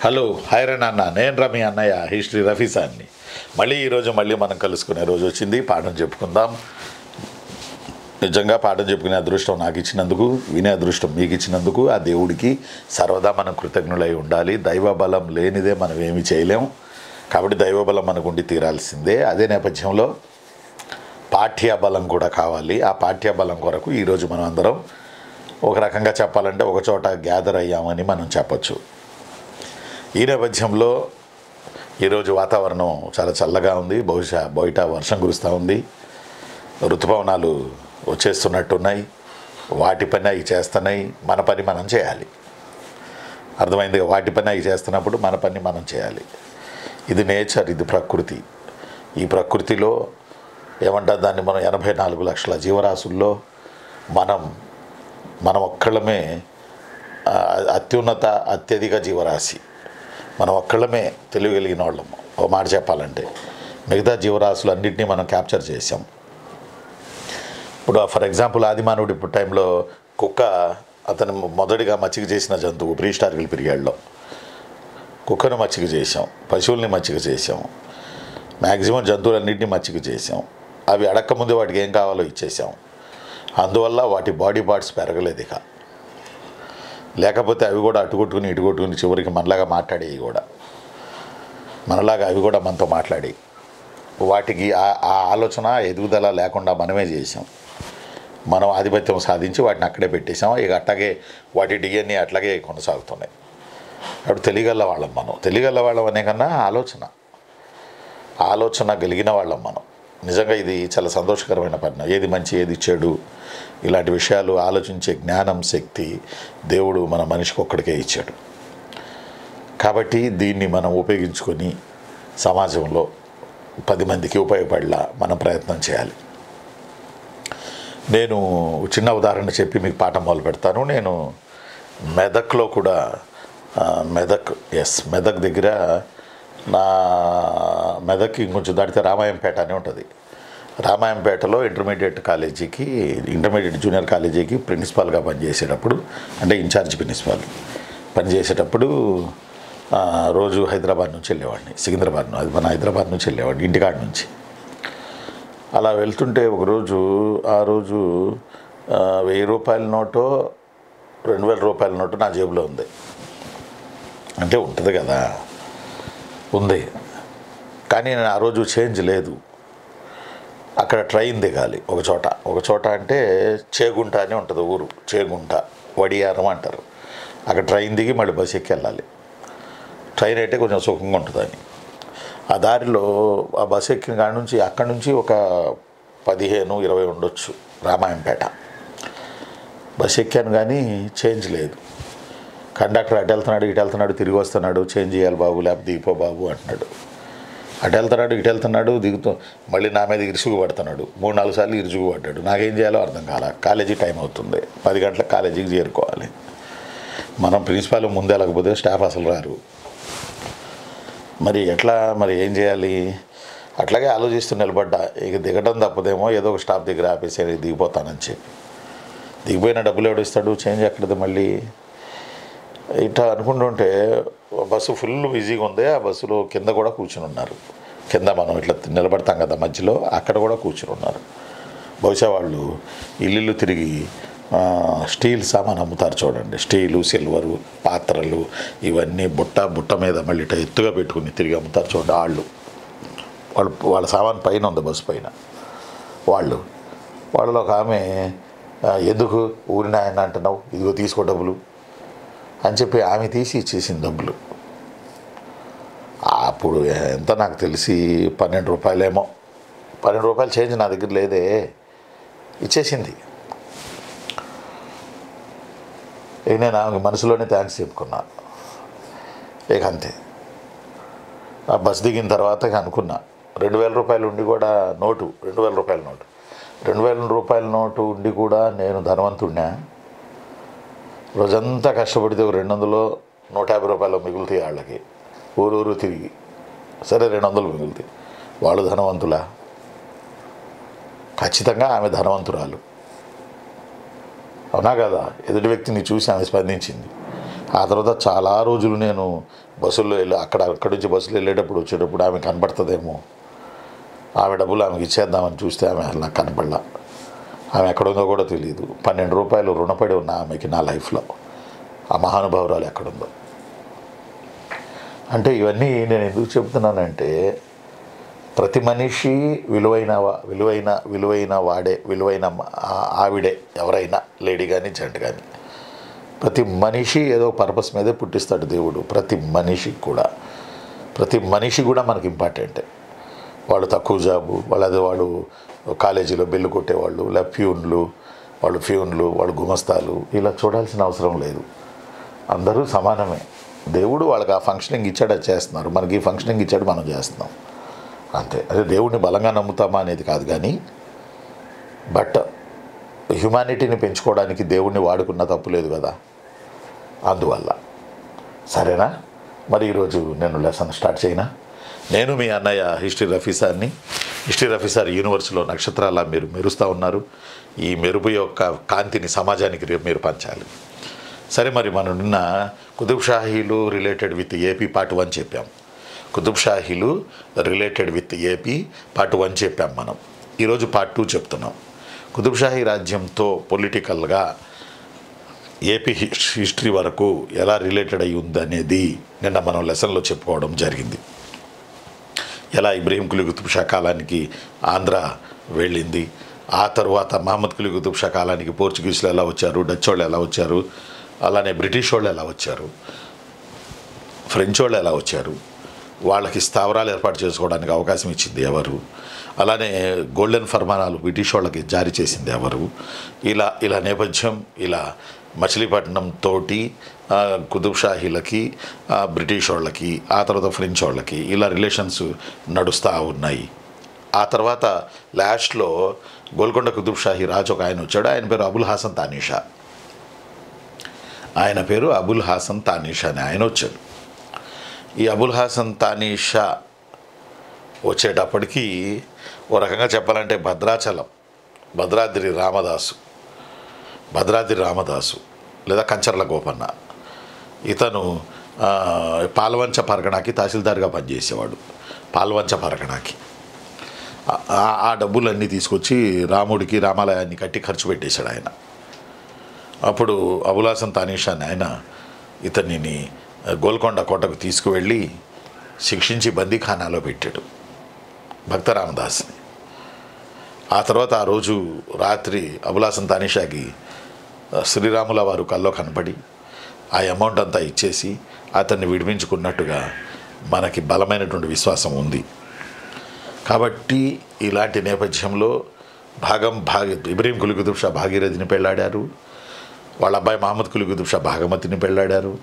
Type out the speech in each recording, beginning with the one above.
Hello hi రే నాన్న, నేను రమి అన్నయ్య హిస్టరీ రఫీసాన్ని. ఈరోజు మనం కలుసుకునే రోజు వచ్చింది. పాఠం చెప్పుకుందాం. నిజంగా పాఠం చెప్పుకునే అదృష్టం నాకు ఇచ్చినందుకు, వినే అదృష్టం మీకు ఇచ్చినందుకు ఆ దేవుడికి సర్వదా మనం కృతజ్ఞులై ఉండాలి. దైవ బలం లేనిదే మనం ఏమీ చేయలేం. కాబట్టి దైవబలం మనకు ఉండి తీరాల్సిందే. అదే నేపథ్యంలో పాఠ్యబలం కూడా కావాలి. ఆ పాఠ్యబలం కొరకు ఈరోజు మనం అందరం ఒక రకంగా చెప్పాలంటే ఒక చోట గ్యాదర్ అయ్యామని మనం చెప్పచ్చు. ఈ నేపథ్యంలో ఈరోజు వాతావరణం చాలా చల్లగా ఉంది. బహుశా బయట వర్షం కురుస్తూ ఉంది. ఋతుపవనాలు వచ్చేస్తున్నట్టున్నాయి. వాటి పని అవి చేస్తున్నాయి. మన పని మనం చేయాలి. అర్థమైంది. వాటి పని అవి చేస్తున్నప్పుడు మన పని మనం చేయాలి. ఇది నేచర్, ఇది ప్రకృతి. ఈ ప్రకృతిలో ఏమంటారు దాన్ని, మనం 84 లక్షల జీవరాశుల్లో మనం ఒక్కళ్ళమే అత్యున్నత అత్యధిక జీవరాశి. మనం ఒక్కళ్ళమే తెలియగలిగిన వాళ్ళము. ఒక మాట చెప్పాలంటే మిగతా జీవరాశులన్నింటినీ మనం క్యాప్చర్ చేసాం. ఇప్పుడు ఫర్ ఎగ్జాంపుల్ ఆదిమానవుడు ఇప్పుడు టైంలో కుక్క అతను మొదటిగా మచ్చిక చేసిన జంతువు. ప్రీహిస్టారికల్ పీరియడ్లో కుక్కను మచ్చిక చేసాం, పశువుల్ని మచ్చిక చేసాం, మ్యాక్సిమం జంతువులన్నింటినీ మచ్చిక చేసాం. అవి అడక్కముందే వాటికి ఏం కావాలో ఇచ్చేసాం. అందువల్ల వాటి బాడీ పార్ట్స్ పెరగలేదు. ఇక లేకపోతే అవి కూడా అటుకొట్టుకుని ఇటుకొట్టుకుని చివరికి మనలాగా మాట్లాడేవి కూడా. మనలాగా అవి కూడా మనతో మాట్లాడి వాటికి ఆ ఆలోచన ఎదుగుదల లేకుండా మనమే చేసాం. మనం ఆధిపత్యం సాధించి వాటిని అక్కడే పెట్టేసాం. ఇక అట్లాగే వాటి డిఎన్ఏ అట్లాగే కొనసాగుతున్నాయి. అప్పుడు తెలియగల వాళ్ళం మనం. తెలియగల వాళ్ళం అనే కన్నా ఆలోచన కలిగిన వాళ్ళం మనం. నిజంగా ఇది చాలా సంతోషకరమైన పని. ఏది మంచి ఏది చెడు ఇలాంటి విషయాలు ఆలోచించే జ్ఞానం, శక్తి దేవుడు మన మనిషికి ఒక్కడికే ఇచ్చాడు. కాబట్టి దీన్ని మనం ఉపయోగించుకొని సమాజంలో 10 మందికి ఉపయోగపడేలా మనం ప్రయత్నం చేయాలి. నేను చిన్న ఉదాహరణ చెప్పి మీకు పాఠం మొదలు పెడతాను. నేను మెదక్లో కూడా మెదక్ దగ్గర మెదక్కి ఇంకొంచెం దాటితే రామాయంపేట అని ఉంటుంది. రామాయంపేటలో ఇంటర్మీడియట్ జూనియర్ కాలేజీకి ప్రిన్సిపాల్గా పనిచేసేటప్పుడు, అంటే ఇన్ఛార్జ్ ప్రిన్సిపాల్ పనిచేసేటప్పుడు రోజు హైదరాబాద్ నుంచి వెళ్ళేవాడిని. అది మన హైదరాబాద్ నుంచి వెళ్ళేవాడిని, ఇంటికాడ నుంచి. అలా వెళ్తుంటే ఒకరోజు ఆ రోజు 1000 రూపాయల నోటో 2000 రూపాయల నోటు నా జేబులో ఉంది. అంటే ఉంటుంది కదా, ఉంది. కానీ నేను ఆ రోజు చేంజ్ లేదు. అక్కడ ట్రైన్ దిగాలి ఒక చోట అంటే చేగుంట అని ఉంటుంది ఊరు. చేగుంట, వడియారం అంటారు. అక్కడ ట్రైన్ దిగి మళ్ళీ బస్సు ఎక్కి వెళ్ళాలి. ట్రైన్ అయితే కొంచెం సుఖంగా ఉంటుందని. ఆ దారిలో ఆ బస్సు ఎక్కిన కాడ నుంచి అక్కడి నుంచి ఒక 15-20 ఉండొచ్చు రామాయంపేట. బస్సు ఎక్కాను కానీ చేంజ్ లేదు. కండక్టర్ అటు వెళ్తున్నాడు తిరిగి వస్తున్నాడు. చేంజ్ చేయాలి బాబు, లేకపోతే దిగిపో బాబు అంటున్నాడు. అటు వెళ్తున్నాడు దిగుతూ మళ్ళీ నా మీద ఇరుసుగు పడుతున్నాడు. 3-4 సార్లు ఇరుసుగు పడ్డాడు. నాకేం చేయాలో అర్థం కాల. కాలేజీ టైం అవుతుంది, 10 గంటలకు కాలేజీకి చేరుకోవాలి. మనం ప్రిన్సిపాల్ ముందు వెళ్ళకపోతే స్టాఫ్ అసలు రారు. మరి ఎట్లా, మరి ఏం చేయాలి? అట్లాగే ఆలోచిస్తూ నిలబడ్డా. ఇక దిగడం తప్పదేమో, ఏదో ఒక స్టాప్ దగ్గర ఆపేసి దిగిపోతానని చెప్పి. దిగిపోయిన డబ్బులు ఎవడు ఇస్తాడు? చేంజ్ ఎక్కడది మళ్ళీ? ఇట్లా అనుకుంటుంటే బస్సు ఫుల్ బిజీగా ఉంది. ఆ బస్సులో కింద కూడా కూర్చుని ఉన్నారు. కింద మనం ఇట్లా నిలబడతాం కదా మధ్యలో, అక్కడ కూడా కూర్చుని ఉన్నారు. బహుశా వాళ్ళు ఇల్లు తిరిగి స్టీల్ సామాన్ అమ్ముతారు చూడండి. స్టీలు, సిల్వరు, పాత్రలు ఇవన్నీ బుట్ట మీద మళ్ళీ ఇట్లా ఎత్తుగా పెట్టుకుని తిరిగి అమ్ముతారు చూడండి. వాళ్ళ సామాన్ పైన ఉంది, బస్సు పైన. వాళ్ళలో ఒక ఆమె, ఎందుకు ఊరిని ఆయన అంటున్నావు, ఇదిగో తీసుకో డబ్బులు అని చెప్పి ఆమె తీసి ఇచ్చేసింది డబ్బులు. అప్పుడు ఎంత నాకు తెలిసి 12 రూపాయలేమో. 12 రూపాయలు చేంజ్ నా దగ్గర లేదే, ఇచ్చేసింది. ఇక నేను ఆమె మనసులోనే థ్యాంక్స్ చెప్పుకున్నా. ఇక అంతే. ఆ బస్ దిగిన తర్వాత ఇక అనుకున్నా, 2000 రూపాయలు ఉండి కూడా నోటు, 2000 రూపాయల నోటు 2000 రూపాయల నోటు ఉండి కూడా నేను ధనవంతుడినా? రోజంతా కష్టపడితే 200-150 రూపాయలు మిగులుతాయి వాళ్ళకి. ఊరూరు తిరిగి సరే 200 మిగులుతాయి. వాళ్ళు ధనవంతులా? ఖచ్చితంగా ఆమె ధనవంతురాలు. అవునా కదా? ఎదుటి వ్యక్తిని చూసి ఆమె స్పందించింది. ఆ తర్వాత చాలా రోజులు నేను బస్సుల్లో అక్కడి నుంచి బస్సులో వెళ్ళేటప్పుడు వచ్చేటప్పుడు ఆమె కనపడుతుందేమో, ఆమె డబ్బులు ఆమెకి ఇచ్చేద్దామని చూస్తే ఆమె అసలు నాకు కనపడలా. ఆమె ఎక్కడుందో కూడా తెలియదు. 12 రూపాయలు రుణపడి ఉన్న ఆమెకి నా లైఫ్లో ఆ మహానుభావురాలు ఎక్కడుందో. అంటే ఇవన్నీ నేను ఎందుకు చెప్తున్నానంటే, ప్రతి మనిషి విలువైన వాడే, విలువైన ఆవిడే, ఎవరైనా లేడీ కానీ జెంట్ కానీ, ప్రతి మనిషి ఏదో పర్పస్ మీదే పుట్టిస్తాడు దేవుడు. ప్రతి మనిషి కూడా మనకి ఇంపార్టెంటే. వాళ్ళు తక్కువ జాబు, వాడు కాలేజీలో బిల్లు కొట్టేవాళ్ళు, లేదా ఫ్యూన్లు, వాళ్ళు గుమస్తాలు, ఇలా చూడాల్సిన అవసరం లేదు. అందరూ సమానమే. దేవుడు వాళ్ళకి ఆ ఫంక్షనింగ్ ఇచ్చాడు, అది చేస్తున్నారు. మనకి ఈ ఫంక్షనింగ్ ఇచ్చాడు, మనం చేస్తున్నాం అంతే. అదే దేవుడిని బలంగా నమ్ముతామా అనేది కాదు కానీ, బట్ హ్యుమానిటీని పెంచుకోవడానికి దేవుడిని వాడుకున్న తప్పు లేదు కదా. అందువల్ల సరేనా, మరి ఈరోజు నేను లెసన్ స్టార్ట్ చేయనా? నేను మీ అన్నయ్య హిస్టరీ రఫీ సార్ యూనివర్స్లో నక్షత్రాల మీరు మెరుస్తూ ఉన్నారు. ఈ మెరుపు యొక్క కాంతిని సమాజానికి మీరు పంచాలి. సరే, మరి మనం నిన్న కుతుబ్ షాహీలు రిలేటెడ్ విత్ ఏపీ పార్ట్ 1 చెప్పాం. కుతుబ్ షాహీలు రిలేటెడ్ విత్ ఏపీ పార్ట్ 1 చెప్పాం. మనం ఈరోజు పార్ట్ 2 చెప్తున్నాం. కుతుబ్ షాహీ రాజ్యంతో పొలిటికల్గా ఏపీ హిస్టరీ వరకు ఎలా రిలేటెడ్ అయి ఉందనేది నిన్న మనం లెసన్లో చెప్పుకోవడం జరిగింది. ఎలా ఇబ్రహీం కులీ కుతుబ్ షా కాలానికి ఆంధ్ర వెళ్ళింది, ఆ తర్వాత మహమ్మద్ కులీ కుతుబ్ షా కాలానికి పోర్చుగీసులు ఎలా వచ్చారు, డచ్ వాళ్ళు ఎలా వచ్చారు, అలానే బ్రిటిష్ వాళ్ళు ఎలా వచ్చారు, ఫ్రెంచ్ వాళ్ళు ఎలా వచ్చారు, వాళ్ళకి స్థావరాలు ఏర్పాటు చేసుకోవడానికి అవకాశం ఇచ్చింది ఎవరు, అలానే గోల్డెన్ ఫర్మానాలు బ్రిటిష్ వాళ్ళకి జారీ చేసింది ఎవరు, ఇలా నేపథ్యం, ఇలా మచిలీపట్నం తోటి కుతుబ్ షాహీలకి, బ్రిటిష్ వాళ్ళకి, ఆ తర్వాత ఫ్రెంచ్ వాళ్ళకి ఇలా రిలేషన్స్ నడుస్తూ ఉన్నాయి. ఆ తర్వాత లాస్ట్లో గోల్కొండ కుతుబ్ షాహీ రాజు ఒక ఆయన వచ్చాడు. ఆయన పేరు అబుల్ హాసన్ తానీషా అని ఆయన వచ్చాడు. ఈ అబుల్ హాసన్ తానీషా వచ్చేటప్పటికి ఓ రకంగా చెప్పాలంటే భద్రాద్రి రామదాసు లేదా కంచర్ల గోపన్న, ఇతను పాల్వంచ పరగణాకి తహసీల్దార్గా పనిచేసేవాడు. పాల్వంచ పరగణాకి ఆ డబ్బులన్నీ తీసుకొచ్చి రాముడికి రామాలయాన్ని కట్టి ఖర్చు పెట్టేశాడు ఆయన. అప్పుడు అబుల్ హాసన్ తానీషా ఆయన ఇతనిని గోల్కొండ కోటకు తీసుకువెళ్ళి శిక్షించి బందీఖానాలో పెట్టాడు భక్త రామదాస్ని. ఆ తర్వాత ఆ రోజు రాత్రి అబుల్ హాసన్ తానీషాకి శ్రీరాముల వారు కల్లో కనపడి ఆ అమౌంట్ అంతా ఇచ్చేసి అతన్ని విడిపించుకున్నట్టుగా మనకి బలమైనటువంటి విశ్వాసం ఉంది. కాబట్టి ఇలాంటి నేపథ్యంలో ఇబ్రహీం కులీ కుతుబ్ షా భాగీరథిని పెళ్ళాడారు, వాళ్ళ అబ్బాయి మహమ్మద్ కులీ కుతుబ్ షా భాగమతిని పెళ్ళాడారు.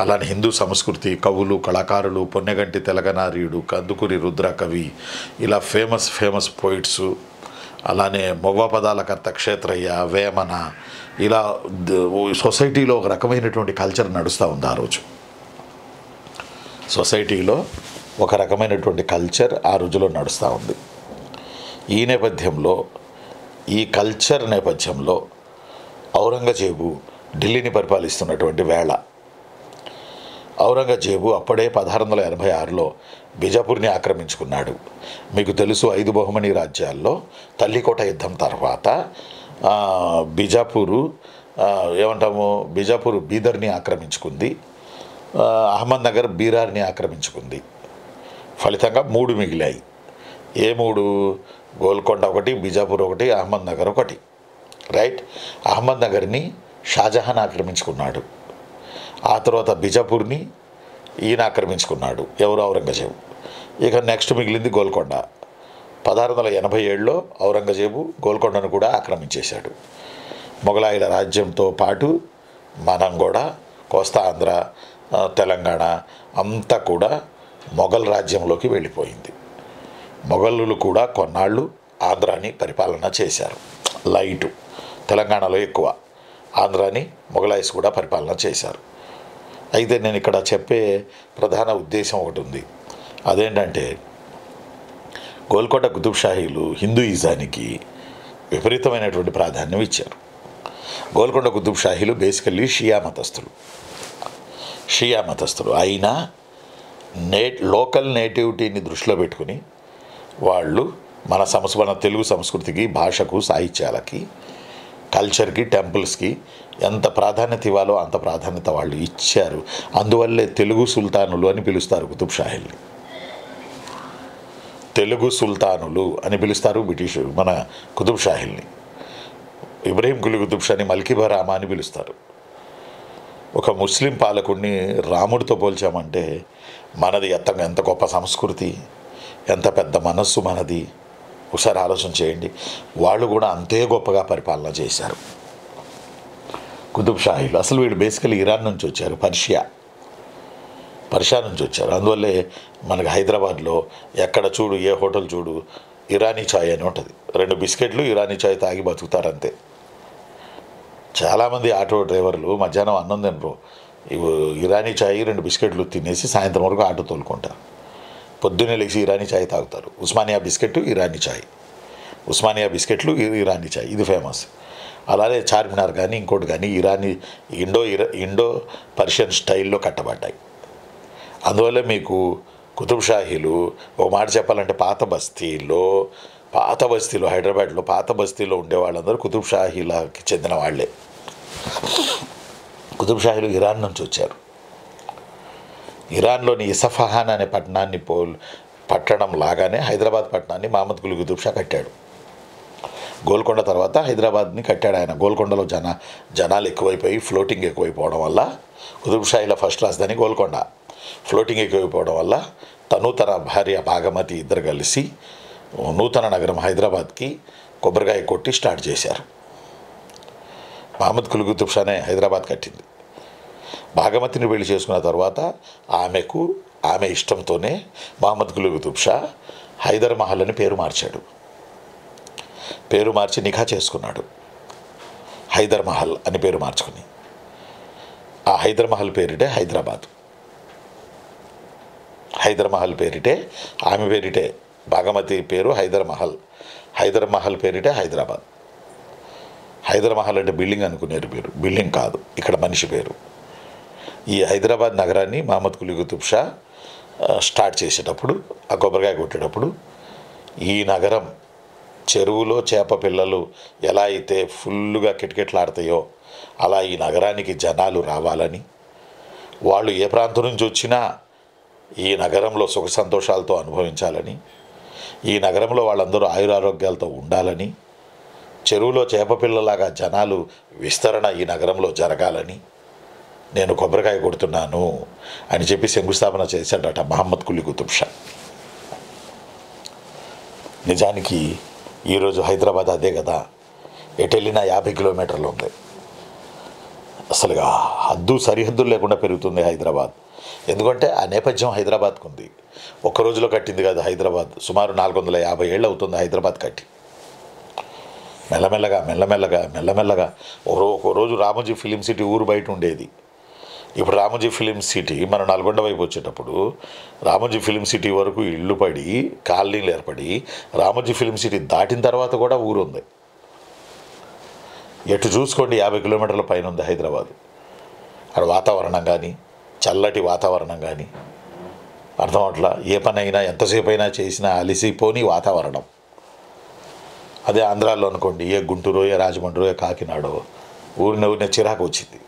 అలానే హిందూ సంస్కృతి, కవులు, కళాకారులు, పొన్నెగంటి తెలగనారీయుడు, కందుకూరి రుద్ర కవి, ఇలా ఫేమస్ పోయిట్సు, అలానే మొగ పదాలకర్త క్షేత్రయ్య, వేమన, ఇలా సొసైటీలో ఒక రకమైనటువంటి కల్చర్ నడుస్తూ ఉంది. ఆ రోజు సొసైటీలో ఒక రకమైనటువంటి కల్చర్ ఆ రోజులో నడుస్తూ ఉంది. ఈ కల్చర్ నేపథ్యంలో ఔరంగజేబు ఢిల్లీని పరిపాలిస్తున్నటువంటి వేళ, ఔరంగజేబు అప్పుడే 1686లో బిజాపూర్ని ఆక్రమించుకున్నాడు. మీకు తెలుసు, 5 బహుమని రాజ్యాల్లో తల్లికోట యుద్ధం తర్వాత బిజాపూరు బీదర్ని ఆక్రమించుకుంది, అహ్మద్నగర్ బీరార్ని ఆక్రమించుకుంది. ఫలితంగా 3 మిగిలాయి. ఏ 3? గోల్కొండ ఒకటి, బిజాపూర్ ఒకటి, అహ్మద్నగర్ ఒకటి. రైట్. అహ్మద్నగర్ని షాజహాన్ ఆక్రమించుకున్నాడు. ఆ తర్వాత బిజాపూర్ని ఈయన ఆక్రమించుకున్నాడు, ఎవరు? ఔరంగజేబు. ఇక నెక్స్ట్ మిగిలింది గోల్కొండ. 1687లో ఔరంగజేబు గోల్కొండను కూడా ఆక్రమించేశాడు. మొఘలాయుల రాజ్యంతో పాటు మనం కూడా కోస్తా ఆంధ్ర, తెలంగాణ అంతా కూడా మొఘల్ రాజ్యంలోకి వెళ్ళిపోయింది. మొఘలులు కూడా కొన్నాళ్ళు ఆంధ్రాని పరిపాలన చేశారు. లైటు తెలంగాణలో ఎక్కువ, ఆంధ్రాని మొఘలాయిస్ కూడా పరిపాలన చేశారు. అయితే నేను ఇక్కడ చెప్పే ప్రధాన ఉద్దేశం ఒకటి ఉంది. అదేంటంటే, గోల్కొండ కుతుబ్ షాహీలు హిందూయిజానికి విపరీతమైనటువంటి ప్రాధాన్యం ఇచ్చారు. గోల్కొండ కుతుబ్ షాహీలు బేసికల్లీ షియా మతస్థులు. షియా మతస్థులు అయినా లోకల్ నేటివిటీని దృష్టిలో పెట్టుకుని వాళ్ళు మన తెలుగు సంస్కృతికి, భాషకు, సాహిత్యాలకి, కల్చర్కి, టెంపుల్స్కి ఎంత ప్రాధాన్యత ఇవ్వాలో అంత ప్రాధాన్యత వాళ్ళు ఇచ్చారు. అందువల్లే తెలుగు సుల్తానులు అని పిలుస్తారు కుతుబ్ షాహీల్ని. తెలుగు సుల్తానులు అని పిలుస్తారు బ్రిటిష్ మన కుతుబ్ షాహీల్ని. ఇబ్రహీం కులీ కుతుబ్ షాని మల్కిబరామా అని పిలుస్తారు. ఒక ముస్లిం పాలకుడిని రాముడితో పోల్చామంటే మనది ఎంత గొప్ప సంస్కృతి, ఎంత పెద్ద మనస్సు మనది. ఒకసారి ఆలోచన చేయండి. వాళ్ళు కూడా అంతే గొప్పగా పరిపాలన చేశారు కుతుబ్ షాహీలు. అసలు వీళ్ళు బేసికలీ ఇరాన్ నుంచి వచ్చారు, పర్షియా నుంచి వచ్చారు. అందువల్లే మనకి హైదరాబాద్లో ఎక్కడ చూడు, ఏ హోటల్ చూడు, ఇరానీ చాయ్ అని ఉంటుంది. 2 బిస్కెట్లు ఇరానీ చాయ్ తాగి బతుకుతారంతే. చాలామంది ఆటో డ్రైవర్లు మధ్యాహ్నం అన్నం తినరు, ఇరానీ చాయ్ 2 బిస్కెట్లు తినేసి సాయంత్రం వరకు ఆటో తోలుకుంటారు. పొద్దున్నే లేచి ఇరానీ చాయ్ తాగుతారు. ఉస్మానియా బిస్కెట్, ఇరానీ చాయ్, ఉస్మానియా బిస్కెట్లు, ఇరానీ చాయ్, ఇది ఫేమస్. అలాగే చార్మినార్ కానీ ఇంకోటి కానీ ఇండో పర్షియన్ స్టైల్లో కట్టబడ్డాయి. అందువల్ల మీకు కుతుబ్ షాహీలు ఒక మాట చెప్పాలంటే పాత బస్తీలో హైదరాబాద్లో పాత బస్తీలో ఉండే వాళ్ళందరూ కుతుబ్ షాహీలకి చెందిన వాళ్ళే. కుతుబ్ షాహీలు ఇరాన్ నుంచి వచ్చారు. ఇరాన్లోని ఇసఫహాన్ అనే పట్టణం లాగానే హైదరాబాద్ పట్టణాన్ని మహమ్మద్ కులీ కుతుబ్ షా కట్టాడు. గోల్కొండ తర్వాత హైదరాబాద్ని కట్టాడు ఆయన. గోల్కొండలో జనాలు ఎక్కువైపోయి ఫ్లోటింగ్ ఎక్కువైపోవడం వల్ల కుతుబ్ షాహీల ఫస్ట్ రాజధాని గోల్కొండ. ఫ్లోటింగ్ ఎక్కువైపోవడం వల్ల తను తన భార్య భాగమతి ఇద్దరు కలిసి నూతన నగరం హైదరాబాద్కి కొబ్బరికాయ కొట్టి స్టార్ట్ చేశారు. మహమ్మద్ కులీ కుతుబ్ షానే హైదరాబాద్ కట్టింది. భాగమతిని పెళ్లి చేసుకున్న తర్వాత ఆమె ఇష్టంతోనే మహమ్మద్ కులీ కుతుబ్ షా హైదర్ మహల్ అని పేరు మార్చాడు. పేరు మార్చి నిఖా చేసుకున్నాడు. హైదర్ మహల్ అని పేరు మార్చుకుని ఆ హైదర్ మహల్ పేరిటే హైదరాబాద్. హైదర్ మహల్ పేరిటే ఆమె పేరిటే భాగమతి పేరు హైదర్ మహల్ పేరిటే హైదరాబాద్. హైదర్ మహల్ అంటే బిల్డింగ్ అనుకునేరు పేరు, బిల్డింగ్ కాదు, ఇక్కడ మనిషి పేరు. ఈ హైదరాబాద్ నగరాన్ని మహమ్మద్ కులీ కుతుబ్ షా స్టార్ట్ చేసేటప్పుడు, ఆ కొబ్బరికాయ కొట్టేటప్పుడు, ఈ నగరం చెరువులో చేప పిల్లలు ఎలా అయితే ఫుల్లుగా కిటకిటలాడతాయో అలా ఈ నగరానికి జనాలు రావాలని, వాళ్ళు ఏ ప్రాంతం నుంచి వచ్చినా ఈ నగరంలో సుఖ సంతోషాలతో అనుభవించాలని, ఈ నగరంలో వాళ్ళందరూ ఆయురారోగ్యాలతో ఉండాలని, చెరువులో చేప పిల్లలాగా జనాలు విస్తరణ ఈ నగరంలో జరగాలని నేను కొబ్బరికాయ కొడుతున్నాను అని చెప్పి శంకుస్థాపన చేశాడట మహమ్మద్ కులీ కుతుబ్ షా. నిజానికి ఈరోజు హైదరాబాద్ అదే కదా, ఎటు వెళ్ళినా 50 కిలోమీటర్లు ఉంది. అసలుగా సరిహద్దులు లేకుండా పెరుగుతుంది హైదరాబాద్. ఎందుకంటే ఆ నేపథ్యం హైదరాబాద్కు ఉంది. ఒక్క రోజులో కట్టింది కాదు హైదరాబాద్. సుమారు 450 ఏళ్ళు అవుతుంది హైదరాబాద్ కట్టి. మెల్లమెల్లగా ఒక రోజు రామోజీ ఫిలిం సిటీ ఊరు బయట ఉండేది. ఇప్పుడు రామోజీ ఫిలిం సిటీ మనం నల్గొండ వైపు వచ్చేటప్పుడు రామోజీ ఫిలిం సిటీ వరకు ఇళ్ళు పడి కాలనీలు ఏర్పడి రామోజీ ఫిలిం సిటీ దాటిన తర్వాత కూడా ఊరు ఉంది. ఎటు చూసుకోండి 50 కిలోమీటర్ల పైన ఉంది హైదరాబాద్. అక్కడ వాతావరణం కానీ, చల్లటి వాతావరణం కానీ అర్థం అట్లా. ఏ పని అయినా ఎంతసేపు అయినా చేసినా అలిసిపోని వాతావరణం. అదే ఆంధ్రాలో అనుకోండి, ఏ గుంటూరు, ఏ రాజమండ్రి, ఏ కాకినాడో ఊరినే చిరాకు వచ్చింది.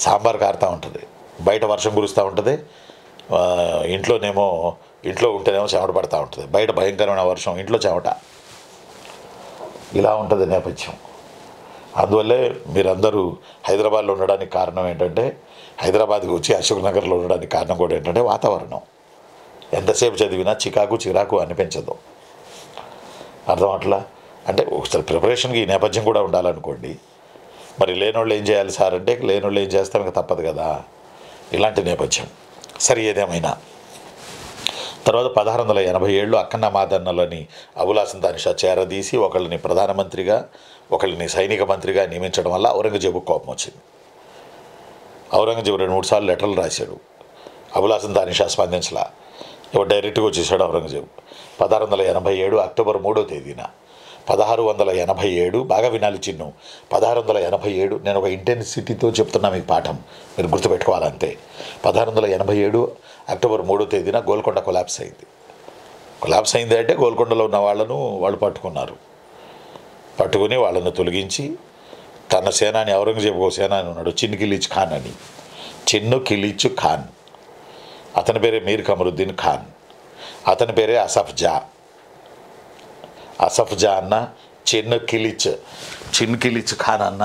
సాంబార్ కారుతూ ఉంటుంది, బయట వర్షం కురుస్తూ ఉంటుంది, ఇంట్లో ఉంటేనేమో చెమట పడుతూ ఉంటుంది, బయట భయంకరమైన వర్షం, ఇంట్లో చెమట. ఇలా ఉంటుంది నేపథ్యం. అందువల్లే మీరందరూ హైదరాబాద్లో ఉండడానికి కారణం ఏంటంటే, హైదరాబాద్కి వచ్చి అశోక్ నగర్లో ఉండడానికి కారణం కూడా ఏంటంటే వాతావరణం. ఎంతసేపు చదివినా చిరాకు అనిపించదు. అర్థం అట్లా. అంటే ఒకసారి ప్రిపరేషన్కి ఈ నేపథ్యం కూడా ఉండాలనుకోండి. మరి లేనోళ్ళు ఏం చేయాలి సార్ అంటే, లేనోళ్ళు ఏం చేస్తాం ఇంకా తప్పదు కదా, ఇలాంటి నేపథ్యం. సరే, ఏదేమైనా తర్వాత 1687 అక్కన్న మాదన్నలని అబుల్ హసన్ తానిషా చేరదీసి ఒకళ్ళని ప్రధానమంత్రిగా, ఒకళ్ళని సైనిక మంత్రిగా నియమించడం వల్ల ఔరంగజేబు కోపం వచ్చింది. ఔరంగజేబు 2-3 సార్లు లెటర్లు రాశాడు. అబుల్ హసన్ తానిషా స్పందించలా. డైరెక్ట్గా వచ్చేసాడు ఔరంగజేబు. 1687 అక్టోబర్ 3వ తేదీన 1687 బాగా వినాలి చిన్ను. 1687 నేను ఒక ఇంటెన్సిటీతో చెప్తున్నా మీకు పాఠం, మీరు గుర్తుపెట్టుకోవాలంతే. 1687 అక్టోబర్ 3వ తేదీన గోల్కొండ కొలాప్స్ అయింది. కొలాప్స్ అయింది అంటే గోల్కొండలో ఉన్న వాళ్ళను వాళ్ళు పట్టుకున్నారు. పట్టుకుని వాళ్ళను తొలగించి తన సేనాని, ఔరంగజేబు ఒక సేనాని ఉన్నాడు చిన్ కిలిచ్ ఖాన్ అని, చిన్ను కిలిచ్ ఖాన్, అతని పేరే మీర్ కమరుద్దీన్ ఖాన్, అతని పేరే అసఫ్ జా అన్న, చిన్ కిలిచ్ ఖాన్ అన్న,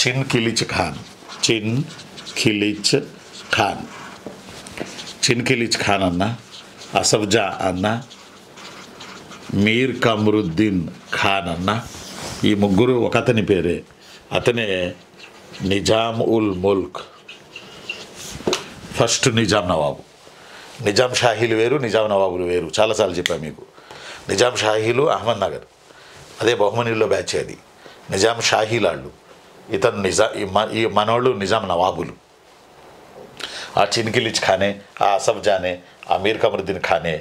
చిన్ కిలిచ్ ఖాన్ అన్న, అసఫ్ జా అన్న, మీర్ కమరుద్దీన్ ఖాన్ అన్న, ఈ ముగ్గురు ఒక అతని పేరే. అతనే నిజాం ఉల్ ముల్క్, ఫస్ట్ నిజాం నవాబు. నిజాం షాహీలు వేరు, నిజాం నవాబులు వేరు, చాలాసార్లు చెప్పాను మీకు. నిజాం షాహీలు అహ్మద్ నగర్, అదే బహుమనీల్లో బ్యాచ్ అది. నిజాం షాహీలాళ్ళు, ఇతను ఈ మనోళ్ళు నిజాం నవాబులు. ఆ చిన్ కిలిచ్ ఖానే, ఆ అసఫ్ జానే, ఆ మీర్ కమరుద్దీన్ ఖానే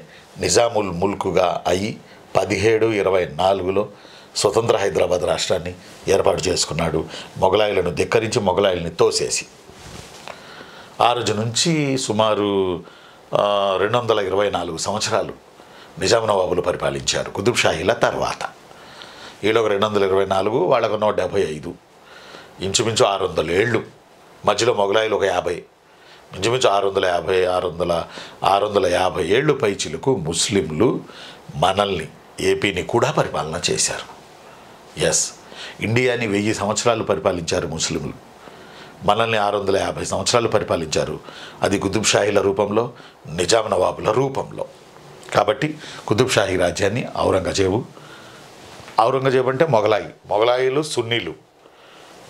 నిజాముల్ ముల్క్గా అయి 1724లో స్వతంత్ర హైదరాబాద్ రాష్ట్రాన్ని ఏర్పాటు చేసుకున్నాడు. మొఘలాయులను ధిక్కరించి మొఘలాయుల్ని తోసేసి ఆ రోజు నుంచి సుమారు 224 సంవత్సరాలు నిజాం నవాబులు పరిపాలించారు కుతుబ్ షాహీల తర్వాత. ఈలోగా 224, వాళ్ళకు 175, ఇంచుమించు 600 ఏళ్ళు. మధ్యలో మొఘలాయులు ఒక 50, ఇంచుమించు 650 ఏళ్ళు పైచిలకు ముస్లింలు మనల్ని, ఏపీని కూడా పరిపాలన చేశారు. ఎస్, ఇండియాని 1000 సంవత్సరాలు పరిపాలించారు ముస్లింలు, మనల్ని 650 సంవత్సరాలు పరిపాలించారు. అది కుతుబ్ షాహీల రూపంలో, నిజాం నవాబుల రూపంలో. కాబట్టి కుతుబ్ షాహీ రాజ్యాన్ని ఔరంగజేబు అంటే మొఘలాయిలు సున్నీలు,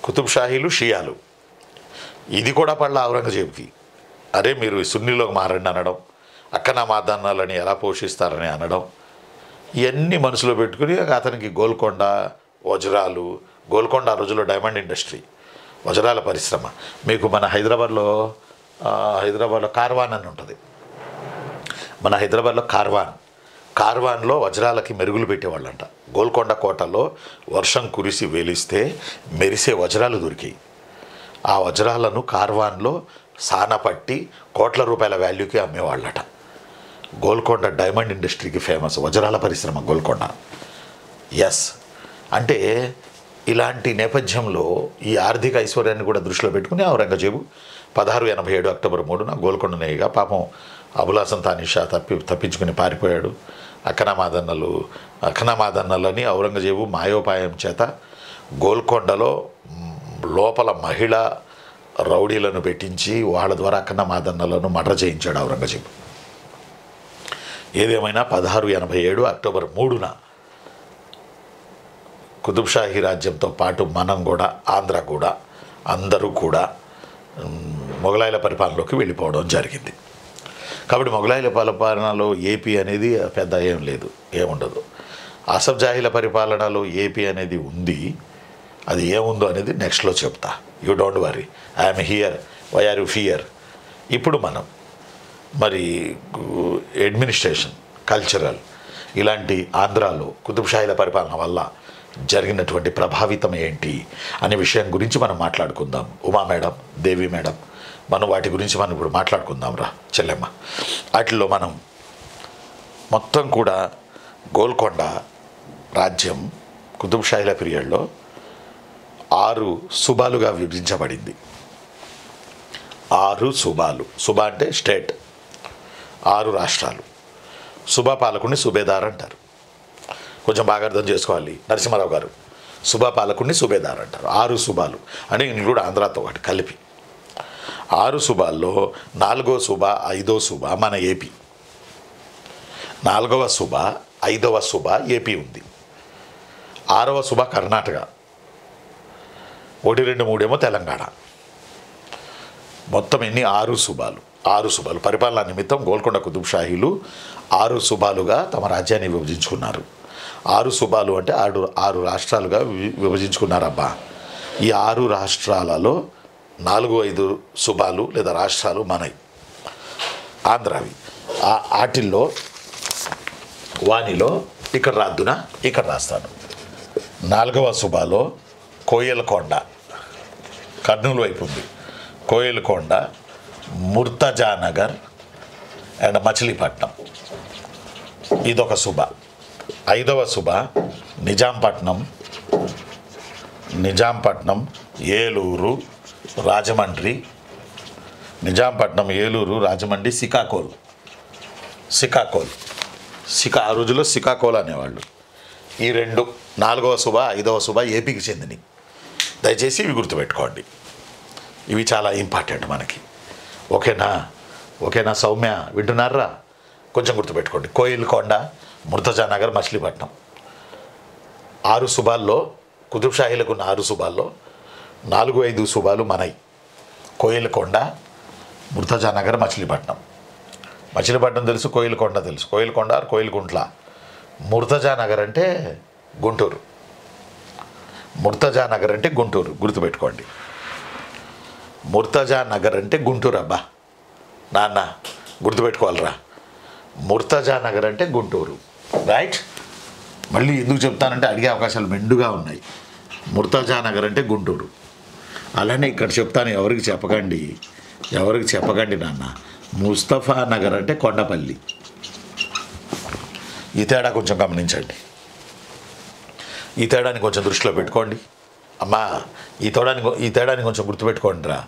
కుతుబ్ షాహీలు షియాలు. ఇది కూడా పడల ఔరంగజేబుకి. అరే మీరు సున్నీలోకి మారండి అనడం, అక్కన మాదాన్నాలని ఎలా పోషిస్తారని అనడం, ఇవన్నీ మనసులో పెట్టుకుని అతనికి గోల్కొండ, వజ్రాలు. గోల్కొండ ఆ రోజుల్లో డైమండ్ ఇండస్ట్రీ, వజ్రాల పరిశ్రమ. మీకు మన హైదరాబాద్లో కార్వాన్ అని ఉంటుంది. మన హైదరాబాద్లో కార్వాన్లో వజ్రాలకి మెరుగులు పెట్టేవాళ్ళంట. గోల్కొండ కోటలో వర్షం కురిసి వేలిస్తే మెరిసే వజ్రాలు దొరికాయి. ఆ వజ్రాలను కార్వాన్లో సానపట్టి కోట్ల రూపాయల వాల్యూకి అమ్మేవాళ్ళట. గోల్కొండ డైమండ్ ఇండస్ట్రీకి ఫేమస్, వజ్రాల పరిశ్రమ గోల్కొండ. ఎస్, అంటే ఇలాంటి నేపథ్యంలో ఈ ఆర్థిక ఐశ్వర్యాన్ని కూడా దృష్టిలో పెట్టుకుని ఔరంగజేబు 1687 అక్టోబర్ 3న గోల్కొండనేగా పాపం అబుల్ హసన్ తానీ షా తప్పించుకుని పారిపోయాడు. అఖనామాదన్నలని ఔరంగజేబు మాయోపాయం చేత గోల్కొండలో లోపల మహిళా రౌడీలను పెట్టించి వాళ్ళ ద్వారా అఖనామాదన్నలను మర్డర్ చేయించాడు ఔరంగజేబు. ఏదేమైనా 1687 అక్టోబర్ 3న కుతుబ్ షాహీ రాజ్యంతో పాటు మనం కూడా, ఆంధ్ర కూడా, అందరూ కూడా మొఘలాయుల పరిపాలనలోకి వెళ్ళిపోవడం జరిగింది. కాబట్టి మొఘలాయుల పరిపాలనలో ఏపీ అనేది పెద్ద ఏముండదు. అసఫ్ జాహీల పరిపాలనలో ఏపీ అనేది ఉంది. అది ఏముందో అనేది నెక్స్ట్లో చెప్తా. You don't worry, I'm here, why are you fear. ఇప్పుడు మనం మరి అడ్మినిస్ట్రేషన్, కల్చరల్, ఇలాంటి ఆంధ్రాలో కుతుబ్ షాహీల పరిపాలన వల్ల జరిగినటువంటి ప్రభావితం ఏంటి అనే విషయం గురించి మనం మాట్లాడుకుందాం. ఉమా మేడం, దేవి మేడం, మనం వాటి గురించి మనం ఇప్పుడు మాట్లాడుకుందాం రా చెల్లెమ్మ. వాటిల్లో మనం మొత్తం కూడా గోల్కొండ రాజ్యం కుతుబ్ షాహీల పీరియడ్లో 6 సుబాలుగా విభజించబడింది. 6 సుబాలు. సుబా అంటే స్టేట్, 6 రాష్ట్రాలు. సుబా పాలకుడిని సుబేదార్ అంటారు. కొంచెం బాగా అర్థం చేసుకోవాలి నరసింహారావు గారు. సుబా పాలకుడిని సుబేదార్ అంటారు. 6 సుబాలు అని ఇంక్లూడ్ ఆంధ్రాతో ఒకటి కలిపి. 6 సుబాల్లో 4వ సుబా, 5వ సుబా మన ఏపీ. 4వ సుబా, 5వ సుబా ఏపీ ఉంది. 6వ సుబా కర్ణాటక, 1, 2, 3 ఏమో తెలంగాణ. మొత్తం ఎన్ని? 6 సుబాలు. 6 సుబాలు పరిపాలనా నిమిత్తం గోల్కొండ కుతుబ్ షాహీలు 6 సుబాలుగా తమ రాజ్యాన్ని విభజించుకున్నారు. 6 సుబాలు అంటే 6 రాష్ట్రాలుగా విభజించుకున్నారబ్బా. ఈ 6 రాష్ట్రాలలో 4-5 సుబాలు లేదా రాష్ట్రాలు మనవి, ఆంధ్రావి. వానిలో ఇక్కడ రాద్దునా, ఇక్కడ రాస్తాను. 4వ సుబాలో కోయలకొండ, కర్నూలు వైపు ఉంది. కోయలకొండ, ముర్తజానగర్ అండ్ మచిలీపట్నం, ఇదొక సుబ. 5వ సుబ నిజాంపట్నం, ఏలూరు, రాజమండ్రి. నిజాంపట్నం, ఏలూరు, రాజమండ్రి, శ్రీకాకుళం. ఆ రోజుల్లో శ్రీకాకుళం అనేవాళ్ళు. ఈ 2 4వ సుబ 5వ సుబ ఏపీకి చెందినవి. దయచేసి ఇవి గుర్తుపెట్టుకోండి. ఇవి చాలా ఇంపార్టెంట్ మనకి. ఓకేనా సౌమ్య, వింటున్నారా? కొంచెం గుర్తుపెట్టుకోండి. కోయిల్కొండ, ముర్తజానగర్, మచిలీపట్నం 6 సుబాల్లో, కుతుబ్ షాహీలకు ఉన్న 6 సుబాల్లో 4-5 సుబాలు మనయి. కోయిల్కొండ, ముర్తజానగర్, మచిలీపట్నం తెలుసు, కోయిల్కొండ తెలుసు. కోయిల్కొండ కోయిల్గుంట్ల. ముర్తజానగర్ అంటే గుంటూరు. గుర్తుపెట్టుకోండి. ముర్తజానగర్ అంటే గుంటూరు. అబ్బా నాన్న గుర్తుపెట్టుకోవాలరా. ముర్తజానగర్ అంటే గుంటూరు. రైట్. మళ్ళీ ఎందుకు చెప్తానంటే అడిగే అవకాశాలు మెండుగా ఉన్నాయి. ముర్తజానగర్ అంటే గుంటూరు. అలానే ఇక్కడ చెప్తాను, ఎవరికి చెప్పకండి నాన్న. ముస్తఫా నగర్ అంటే కొండపల్లి. ఈ తేడా కొంచెం గమనించండి. ఈ తేడాని కొంచెం దృష్టిలో పెట్టుకోండి అమ్మా. ఈ తేడాని కొంచెం గుర్తుపెట్టుకోండి రా.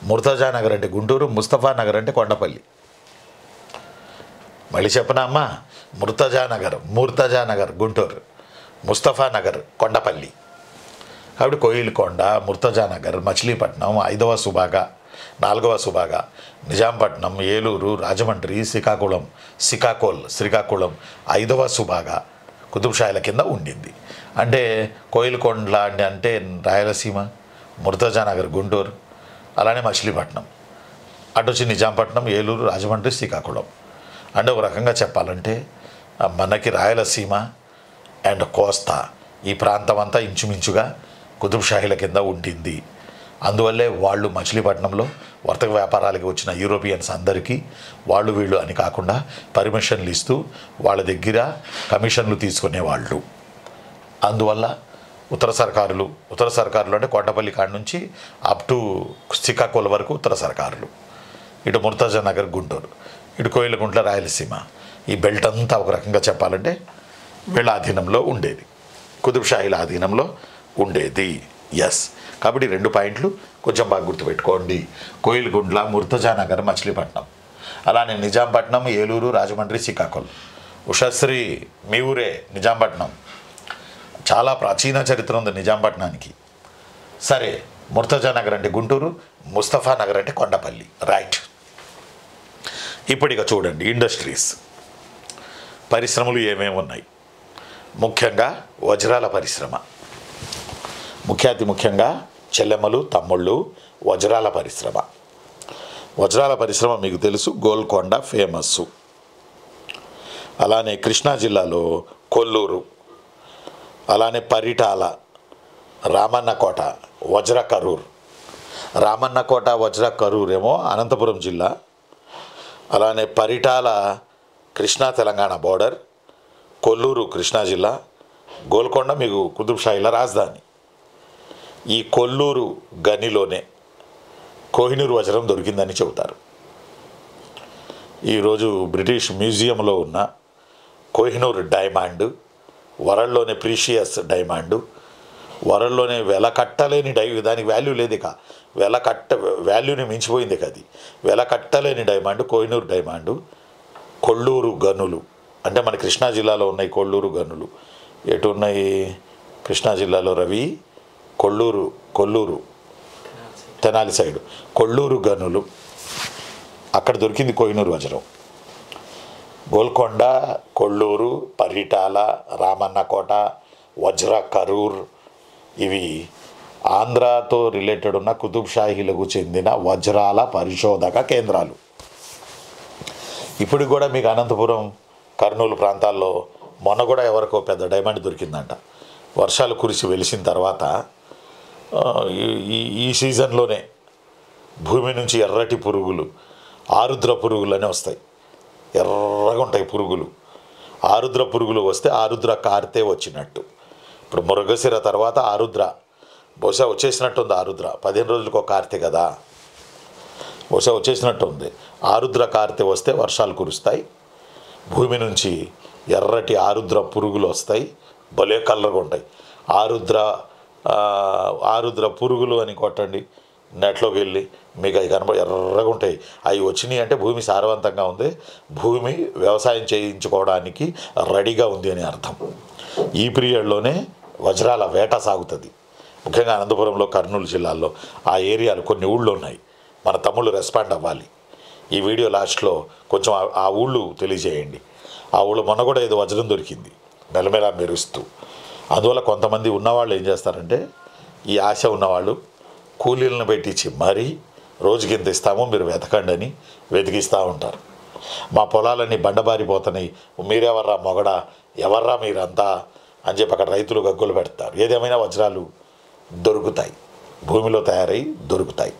ముర్తజానగర్ అంటే గుంటూరు, ముస్తఫా నగర్ అంటే కొండపల్లి. మళ్ళీ చెప్పనా అమ్మా? ముర్తజానగర్ గుంటూరు, ముస్తఫా నగర్ కొండపల్లి. కాబట్టి కోయిల్కొండ, ముర్తజానగర్, మచిలీపట్నం 5వ సుబాగా, 4వ సుబాగా, నిజాంపట్నం, ఏలూరు, రాజమండ్రి, శ్రీకాకుళం 5వ సుబాగా కుతుబ్ షాహీల కింద ఉండింది. అంటే కోయిల్కొండ అంటే రాయలసీమ, ముర్తజానగర్ గుంటూరు, అలానే మచిలీపట్నం, అటు వచ్చి నిజాంపట్నం, ఏలూరు, రాజమండ్రి, శ్రీకాకుళం. అంటే ఒక రకంగా చెప్పాలంటే మనకి రాయలసీమ అండ్ కోస్తా ఈ ప్రాంతం అంతా ఇంచుమించుగా కుతుబ్ షాహీల కింద ఉండింది. అందువల్లే వాళ్ళు మచిలీపట్నంలో వర్తక వ్యాపారాలకి వచ్చిన యూరోపియన్స్ అందరికీ వాళ్ళు వీళ్ళు అని కాకుండా పర్మిషన్లు ఇస్తూ వాళ్ళ దగ్గర కమిషన్లు తీసుకునేవాళ్ళు. అందువల్ల ఉత్తర సర్కారులు అంటే కొండపల్లి కాడ నుంచి అప్ టు శ్రీకాకుళం వరకు ఉత్తర సర్కారులు, ఇటు ముర్తజానగర్ గుంటూరు, ఇటు కోయిలగుంట్ల రాయలసీమ, ఈ బెల్ట్ అంతా ఒక రకంగా చెప్పాలంటే వీళ్ళ ఆధీనంలో ఉండేది, కుతుబ్ షాహీల ఆధీనంలో ఉండేది. ఎస్. కాబట్టి 2 పాయింట్లు కొంచెం బాగా గుర్తుపెట్టుకోండి. కోయిల్గుంట్ల, ముర్తజానగర్, మచిలీపట్నం, అలానే నిజాంపట్నం, ఏలూరు, రాజమండ్రి, శ్రీకాకుళం. ఉషశ్రీ మీ ఊరే నిజాంపట్నం. చాలా ప్రాచీన చరిత్ర ఉంది నిజాంపట్నానికి. సరే, ముర్తజానగర్ అంటే గుంటూరు, ముస్తఫా నగర్ అంటే కొండపల్లి. రైట్. ఇప్పుడు ఇక చూడండి, ఇండస్ట్రీస్, పరిశ్రమలు ఏమేమి ఉన్నాయి. ముఖ్యంగా వజ్రాల పరిశ్రమ, అతి ముఖ్యంగా చెల్లెమ్మలు, తమ్ముళ్ళు, వజ్రాల పరిశ్రమ మీకు తెలుసు, గోల్కొండ ఫేమస్సు. అలానే కృష్ణా జిల్లాలో కొల్లూరు, అలానే పరిటాల, రామన్నకోట, వజ్ర కరూర్. రామన్నకోట, వజ్ర కరూర్ ఏమో అనంతపురం జిల్లా. అలానే పరిటాల కృష్ణా తెలంగాణ బోర్డర్, కొల్లూరు కృష్ణా జిల్లా, గోల్కొండ మీకు కుతుబ్ షాహీల రాజధాని. ఈ కొల్లూరు గనిలోనే కోహినూర్ వజ్రం దొరికిందని చెబుతారు. ఈరోజు బ్రిటిష్ మ్యూజియంలో ఉన్న కోహినూర్ డైమండ్ వరల్డ్లోనే ప్రీషియస్ డైమండ్, వరల్డ్లోనే వెలకట్టలేని దానికి వాల్యూ లేదు, ఇక వాల్యూని మించిపోయింది. అది వెలకట్టలేని డైమండ్ కోహినూర్ డైమండ్. కొల్లూరు గనులు అంటే మన కృష్ణా జిల్లాలో ఉన్నాయి కొల్లూరు గనులు. ఎటు ఉన్నాయి కృష్ణా జిల్లాలో రవి? కొల్లూరు తెనాలి సైడు కొల్లూరు గనులు, అక్కడ దొరికింది కోహినూర్ వజ్రం. గోల్కొండ, కొల్లూరు, పరిటాల, రామన్నకోట, వజ్ర కరూర్ ఇవి ఆంధ్రాతో రిలేటెడ్ ఉన్న కుతుబ్ షాహీలకు చెందిన వజ్రాల పరిశోధక కేంద్రాలు. ఇప్పుడు కూడా మీకు అనంతపురం, కర్నూలు ప్రాంతాల్లో మొన్న కూడా ఎవరికో పెద్ద డైమండ్ దొరికిందంట. వర్షాలు కురిసి వెలిసిన తర్వాత ఈ సీజన్లోనే భూమి నుంచి ఎర్రటి పురుగులు, ఆరుద్ర పురుగులు అని వస్తాయి. ఎర్రగా ఉంటాయి పురుగులు. ఆరుద్ర పురుగులు వస్తే ఆరుద్ర కార్తె వచ్చినట్టు. ఇప్పుడు మృగశిర తర్వాత ఆరుద్ర బహుశా వచ్చేసినట్టుంది. ఆరుద్ర 15 రోజులకు ఒక కార్తె కదా, బహుశా వచ్చేసినట్టు ఉంది. ఆరుద్ర కార్తె వస్తే వర్షాలు కురుస్తాయి, భూమి నుంచి ఎర్రటి ఆరుద్ర పురుగులు వస్తాయి, భలే కలర్గా ఉంటాయి. ఆరుద్ర పురుగులు అని కొట్టండి నెట్లోకి వెళ్ళి, మీకు అవి ఎర్రగా ఉంటాయి. అవి వచ్చినాయి అంటే భూమి సారవంతంగా ఉంది, భూమి వ్యవసాయం చేయించుకోవడానికి రెడీగా ఉంది అని అర్థం. ఈ పీరియడ్లోనే వజ్రాల వేట సాగుతుంది. ముఖ్యంగా అనంతపురంలో, కర్నూలు జిల్లాల్లో ఆ ఏరియాలు కొన్ని ఊళ్ళు ఉన్నాయి. మన తమ్ముళ్ళు రెస్పాండ్ అవ్వాలి. ఈ వీడియో లాస్ట్లో కొంచెం ఆ ఊళ్ళు తెలియజేయండి. ఆ ఊళ్ళో మొన్న కూడా ఏదో వజ్రం దొరికింది మెలమెలా మెరుస్తూ. అందువల్ల కొంతమంది ఉన్నవాళ్ళు ఏం చేస్తారంటే, ఈ ఆశ ఉన్నవాళ్ళు కూలీలను పెట్టించి మరీ రోజుకి ఇంత ఇస్తాము మీరు వెతకండి అని వెతికిస్తూ ఉంటారు. మా పొలాలన్నీ బండబారిపోతున్నాయి, మీరెవర్రా మొగడా, ఎవర్రా మీరంతా అని చెప్పి అక్కడ రైతులు గగ్గులు పెడతారు. ఏదేమైనా వజ్రాలు దొరుకుతాయి, భూమిలో తయారై దొరుకుతాయి.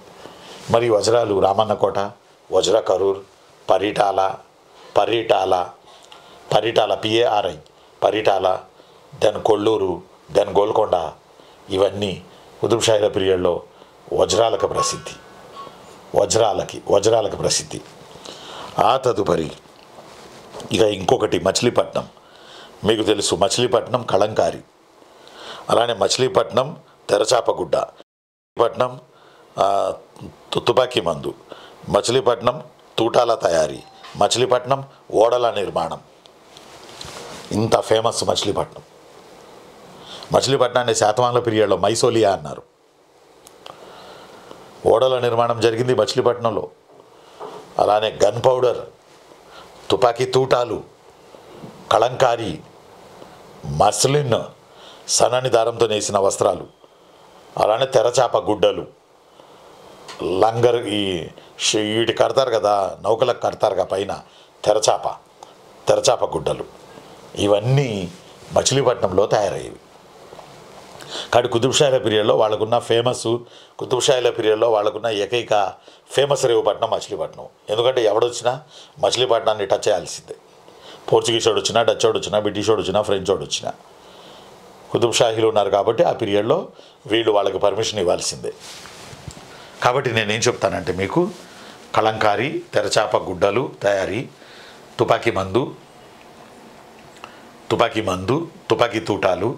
మరి వజ్రాలు Ramannakota, Vajrakarur, Paritala PARI Paritala, then Kollur, then Golconda, ఇవన్నీ కుతుబ్ షాహీల పీరియడ్లో వజ్రాలకు ప్రసిద్ధి. ఆ తదుపరి ఇక ఇంకొకటి మచిలీపట్నం. మీకు తెలుసు మచిలీపట్నం కళంకారి, అలానే మచిలీపట్నం తెరచాపగుడ్డ, మచిలీపట్నం తుపాకీ మందు, మచిలీపట్నం తూటాల తయారీ, మచిలీపట్నం ఓడల నిర్మాణం. ఇంత ఫేమస్ మచిలీపట్నాన్ని శాతవాహనుల పీరియడ్లో మైసోలియా అన్నారు. ఓడల నిర్మాణం జరిగింది మచిలీపట్నంలో. అలానే గన్ పౌడర్, తుపాకీ తూటాలు, కళంకారీ, మస్లిన్ సన్నని దారంతో నేసిన వస్త్రాలు, అలానే తెరచాప గుడ్డలు, లంగర్ వీటి కడతారు కదా, నౌకలకు కడతారుగా పైన తెరచాప గుడ్డలు, ఇవన్నీ మచిలీపట్నంలో తయారయ్యేవి. కాబట్టి కుతుబ్ షాహీల పీరియడ్లో వాళ్ళకున్న ఏకైక ఫేమస్ రేవుపట్నం మచిలీపట్నం. ఎందుకంటే ఎవడొచ్చినా మచిలీపట్నాన్ని టచ్ చేయాల్సిందే. పోర్చుగీస్ వాడు వచ్చినా, డచ్ వాడు వచ్చినా, బ్రిటిష్ వాడు వచ్చినా, ఫ్రెంచ్ వాడు వచ్చినా కుతుబ్ షాహీలు ఉన్నారు కాబట్టి ఆ పీరియడ్లో వీళ్ళు వాళ్ళకి పర్మిషన్ ఇవ్వాల్సిందే. కాబట్టి నేనేం చెప్తానంటే మీకు, కళంకారీ, తెరచాప గుడ్డలు తయారీ, తుపాకీ మందు, తుపాకీ తూటాలు,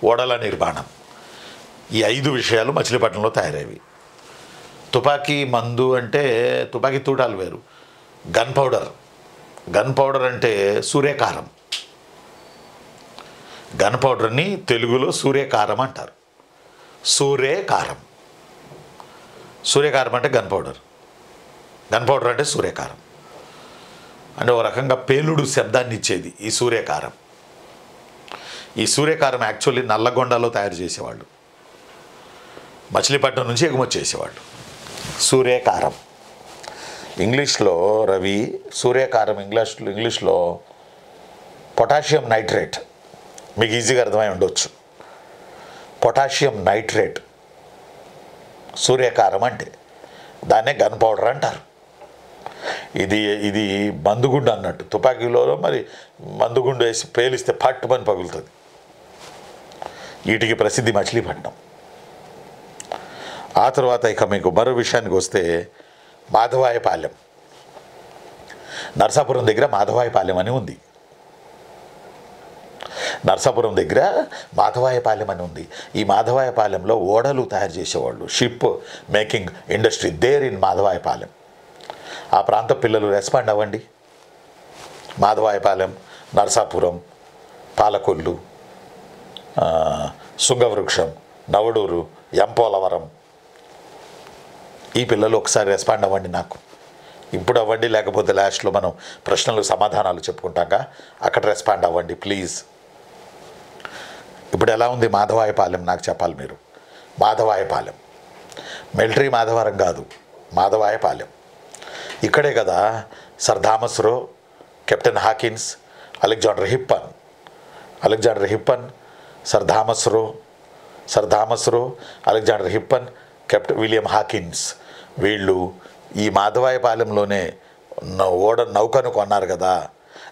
ఓడల నిర్మాణం, ఈ 5 విషయాలు మచిలీపట్నంలో తయారయ్యేవి. తుపాకీ మందు అంటే తుపాకీ తూటాలు వేరు. గన్ పౌడర్ అంటే సూర్యకారం. గన్ పౌడర్ని తెలుగులో సూర్యకారం అంటారు. సూర్యకారం అంటే గన్ పౌడర్ అంటే సూర్యకారం అంటే ఒక రకంగా పేలుడు శబ్దాన్ని ఇచ్చేది ఈ సూర్యకారం. ఈ సూర్యకారం యాక్చువల్లీ నల్లగొండలో తయారు చేసేవాళ్ళు, మచిలీపట్నం నుంచి ఎగుమతి చేసేవాళ్ళు. సూర్యకారం ఇంగ్లీష్లో రవి, సూర్యకారం ఇంగ్లీష్లో పొటాషియం నైట్రేట్. మీకు ఈజీగా అర్థమై ఉండొచ్చు. పొటాషియం నైట్రేట్ సూర్యకారం అంటే, దాన్నే గన్ పౌడర్ అంటారు. ఇది మందుగుండు అన్నట్టు. తుపాకీలో మరి మందుగుండు వేసి పేలిస్తే పట్టుమని పగులుతుంది. వీటికి ప్రసిద్ధి మచిలీపట్నం. ఆ తర్వాత ఇక మీకు మరో విషయానికి వస్తే మాధవాయపాలెం. నరసాపురం దగ్గర మాధవాయపాలెం అని ఉంది. ఈ మాధవాయపాలెంలో ఓడలు తయారు చేసేవాళ్ళు. Ship making industry there in Madhavayapalem. ఆ ప్రాంత పిల్లలు రెస్పాండ్ అవ్వండి. మాధవాయపాలెం, నరసాపురం, పాలకొల్లు, శృంగవృక్షం, నవడూరు, ఎంపోలవరం, ఈ పిల్లలు ఒకసారి రెస్పాండ్ అవ్వండి. నాకు ఇప్పుడు అవ్వండి, లేకపోతే లాస్ట్లో మనం ప్రశ్నలు సమాధానాలు చెప్పుకుంటాక అక్కడ రెస్పాండ్ అవ్వండి ప్లీజ్. ఇప్పుడు ఎలా ఉంది మాధవాయపాలెం నాకు చెప్పాలి మీరు. మాధవాయపాలెం మిలిటరీ మాధవరం కాదు, మాధవాయపాలెం. ఇక్కడే కదా సర్ థామస్ రో, captain Hawkins, Alexander హిప్పన్, sir Thomas రో, అలెగ్జాండర్ హిప్పన్, కెప్టెన్ విలియం హాకిన్స్, వీళ్ళు ఈ మాధవాయపాలెంలోనే నౌకను కొన్నారు కదా.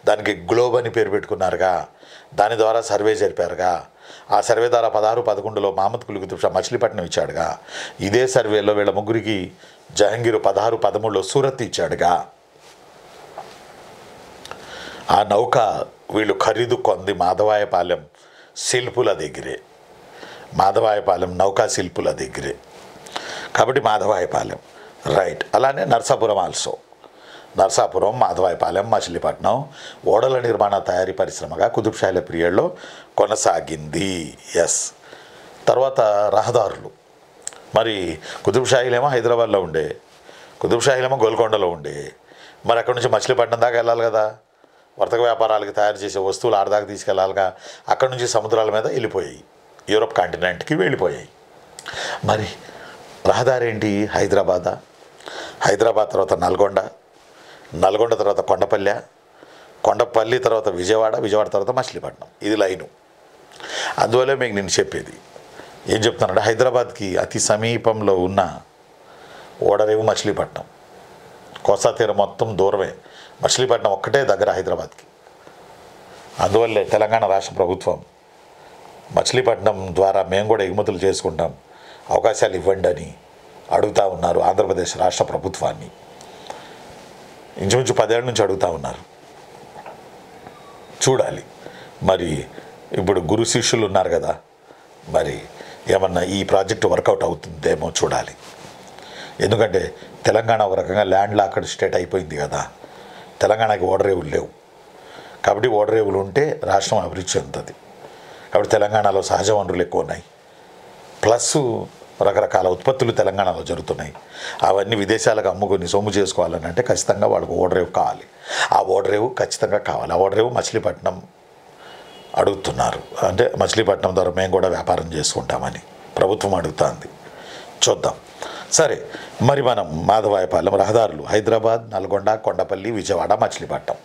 దానికి గ్లోబ్ అని పేరు పెట్టుకున్నారుగా, దాని ద్వారా సర్వే జరిపారుగా, ఆ సర్వే ద్వారా 16-11లో మహమ్మద్ కులీ కుతుబ్ షా మచిలీపట్నం ఇచ్చాడుగా, ఇదే సర్వేలో వీళ్ళ ముగ్గురికి జహంగీర్ 16-13లో సూరత్ ఇచ్చాడుగా. ఆ నౌక వీళ్ళు ఖరీదు కొంది మాధవాయపాలెం శిల్పుల దగ్గరే, మాధవాయపాలెం నౌకా శిల్పుల దగ్గరే, కాబట్టి మాధవాయపాలెం రైట్. అలానే నర్సాపురం ఆల్సో, నర్సాపురం, మాధవాయపాలెం, మచిలీపట్నం ఓడల నిర్మాణ తయారీ పరిశ్రమగా కుతుబ్ షాల పీరియడ్లో కొనసాగింది. ఎస్. తర్వాత రహదారులు, మరి కుతుబ్ షాహీలేమో హైదరాబాద్లో ఉండే, కుతుబ్ షాహీలేమో గోల్కొండలో ఉండే, మరి అక్కడి నుంచి మచిలీపట్నం దాకా వెళ్ళాలి కదా, వర్తక వ్యాపారాలకి తయారు చేసే వస్తువులు ఆడదాకా తీసుకెళ్ళాలిగా. అక్కడి నుంచి సముద్రాల మీద వెళ్ళిపోయాయి, యూరోప్ కాంటినెంట్కి వెళ్ళిపోయాయి. మరి రహదారి ఏంటి? హైదరాబాద్ తర్వాత నల్గొండ, నల్గొండ తర్వాత కొండపల్లి, కొండపల్లి తర్వాత విజయవాడ, విజయవాడ తర్వాత మచిలీపట్నం. ఇది లైను. అందువల్లే మీకు నేను చెప్పేది ఏం చెప్తున్నానంటే, హైదరాబాద్కి అతి సమీపంలో ఉన్న ఓడరేవు మచిలీపట్నం, కోస్తా తీరం మొత్తం దూరమే, మచిలీపట్నం ఒక్కటే దగ్గర హైదరాబాద్కి. అందువల్లే తెలంగాణ రాష్ట్ర ప్రభుత్వం మచిలీపట్నం ద్వారా మేము కూడా ఎగుమతులు చేసుకుంటాం, అవకాశాలు ఇవ్వండి అని అడుగుతూ ఉన్నారు ఆంధ్రప్రదేశ్ రాష్ట్ర ప్రభుత్వాన్ని. ఇంచుమించు 10 ఏళ్ళ నుంచి అడుగుతూ ఉన్నారు. చూడాలి మరి, ఇప్పుడు గురు శిష్యులు ఉన్నారు కదా, మరి ఏమన్నా ఈ ప్రాజెక్టు వర్కౌట్ అవుతుందేమో చూడాలి. ఎందుకంటే తెలంగాణ ఒక రకంగా ల్యాండ్ లాక్డ్ స్టేట్ అయిపోయింది కదా, తెలంగాణకి ఓడరేవులు లేవు. కాబట్టి ఓడరేవులు ఉంటే రాష్ట్రం అభివృద్ధి చెందుతుంది. కాబట్టి తెలంగాణలో సహజ వనరులు ఎక్కువ ఉన్నాయి, ప్లస్ రకరకాల ఉత్పత్తులు తెలంగాణలో జరుగుతున్నాయి. అవన్నీ విదేశాలకు అమ్ముకొని సొమ్ము చేసుకోవాలని అంటే ఖచ్చితంగా వాళ్ళకు ఓడరేవు కావాలి. ఆ ఓడరేవు ఖచ్చితంగా కావాలి. ఆ ఓడరేవు మచిలీపట్నం అడుగుతున్నారు. అంటే మచిలీపట్నం ద్వారా మేము కూడా వ్యాపారం చేసుకుంటామని ప్రభుత్వం అడుగుతుంది. చూద్దాం. సరే, మరి మనం మాధవాయపాలెం రహదారులు హైదరాబాద్, నల్గొండ, కొండపల్లి, విజయవాడ, మచిలీపట్నం,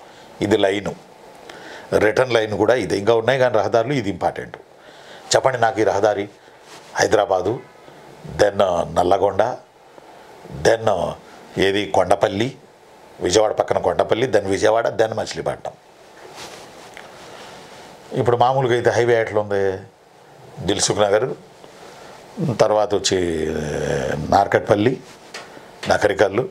ఇది లైను. రిటర్న్ లైన్ కూడా ఇది. ఇంకా ఉన్నాయి కానీ రహదారులు ఇది ఇంపార్టెంట్. చెప్పండి నాకు ఈ రహదారి. హైదరాబాదు, దెన్ నల్లగొండ, దెన్ ఏది కొండపల్లి, విజయవాడ పక్కన కొండపల్లి, దెన్ విజయవాడ, దెన్ మచిలీపట్నం. ఇప్పుడు మామూలుగా అయితే హైవే ఎట్లా ఉంది? దిల్సుఖ్ నగర్, తర్వాత వచ్చి నార్కట్పల్లి, నకరికల్లు,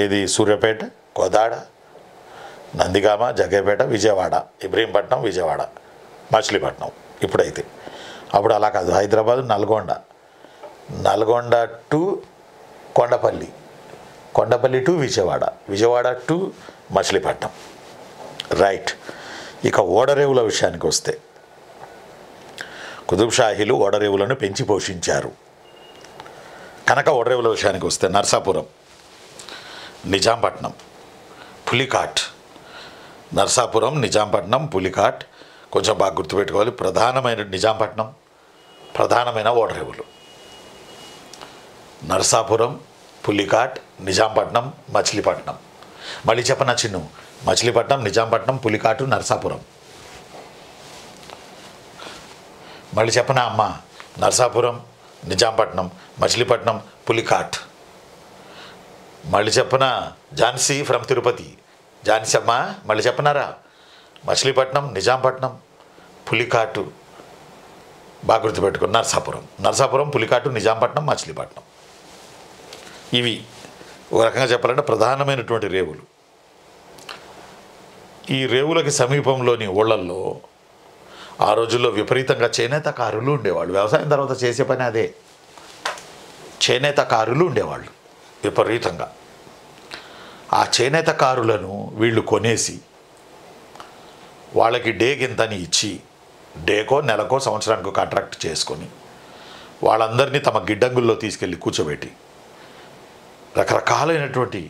ఏది సూర్యాపేట, కోదాడ, నందిగామ, జగ్గైపేట, విజయవాడ, ఇబ్రహీంపట్నం, విజయవాడ, మచిలీపట్నం. ఇప్పుడైతే అప్పుడు అలా కాదు. Hyderabad, Nalgonda, Nalgonda to Kondapalli, Kondapalli to Vijayawada, Vijayawada to Machilipatnam. Right. ఇక ఓడరేవుల విషయానికి వస్తే, కుతుబ్ షాహీలు ఓడరేవులను పెంచి పోషించారు కనుక ఓడరేవుల విషయానికి వస్తే నర్సాపురం, నిజాంపట్నం, పులికాట్, నర్సాపురం, నిజాంపట్నం, పులికాట్ కొంచెం బాగా గుర్తుపెట్టుకోవాలి. ప్రధానమైన నిజాంపట్నం ప్రధానమైన ఓడరేవులు. నర్సాపురం, పులికాట్, నిజాంపట్నం, మచిలీపట్నం. మళ్ళీ చెప్పనా చిన్ను? మచిలీపట్నం, నిజాంపట్నం, పులికాటు, నర్సాపురం. మళ్ళీ చెప్పనా అమ్మ? నర్సాపురం, నిజాంపట్నం, మచిలీపట్నం, పులికాట్. మళ్ళీ చెప్పనా? ఝాన్సీ ఫ్రమ్ తిరుపతి. ఝాన్సీ అమ్మ మళ్ళీ చెప్పనారా? మచిలీపట్నం, నిజాంపట్నం, పులికాటు, బాగా గుర్తుపెట్టుకుని నర్సాపురం, నర్సాపురం, పులికాటు, నిజాంపట్నం, మచిలీపట్నం. ఇవి ఒక రకంగా చెప్పాలంటే ప్రధానమైనటువంటి రేవులు. ఈ రేవులకి సమీపంలోని ఊళ్ళల్లో ఆ రోజుల్లో విపరీతంగా చేనేత కారులు ఉండేవాళ్ళు. వ్యవసాయం తర్వాత చేసే పని అదే. చేనేత కారులు ఉండేవాళ్ళు విపరీతంగా. ఆ చేనేత కారులను వీళ్ళు కొనేసి వాళ్ళకి డేకింతని ఇచ్చి, డేకో నెలకో సంవత్సరానికో కాంట్రాక్ట్ చేసుకొని వాళ్ళందరినీ తమ గిడ్డంగుల్లో తీసుకెళ్ళి కూర్చోబెట్టి రకరకాలైనటువంటి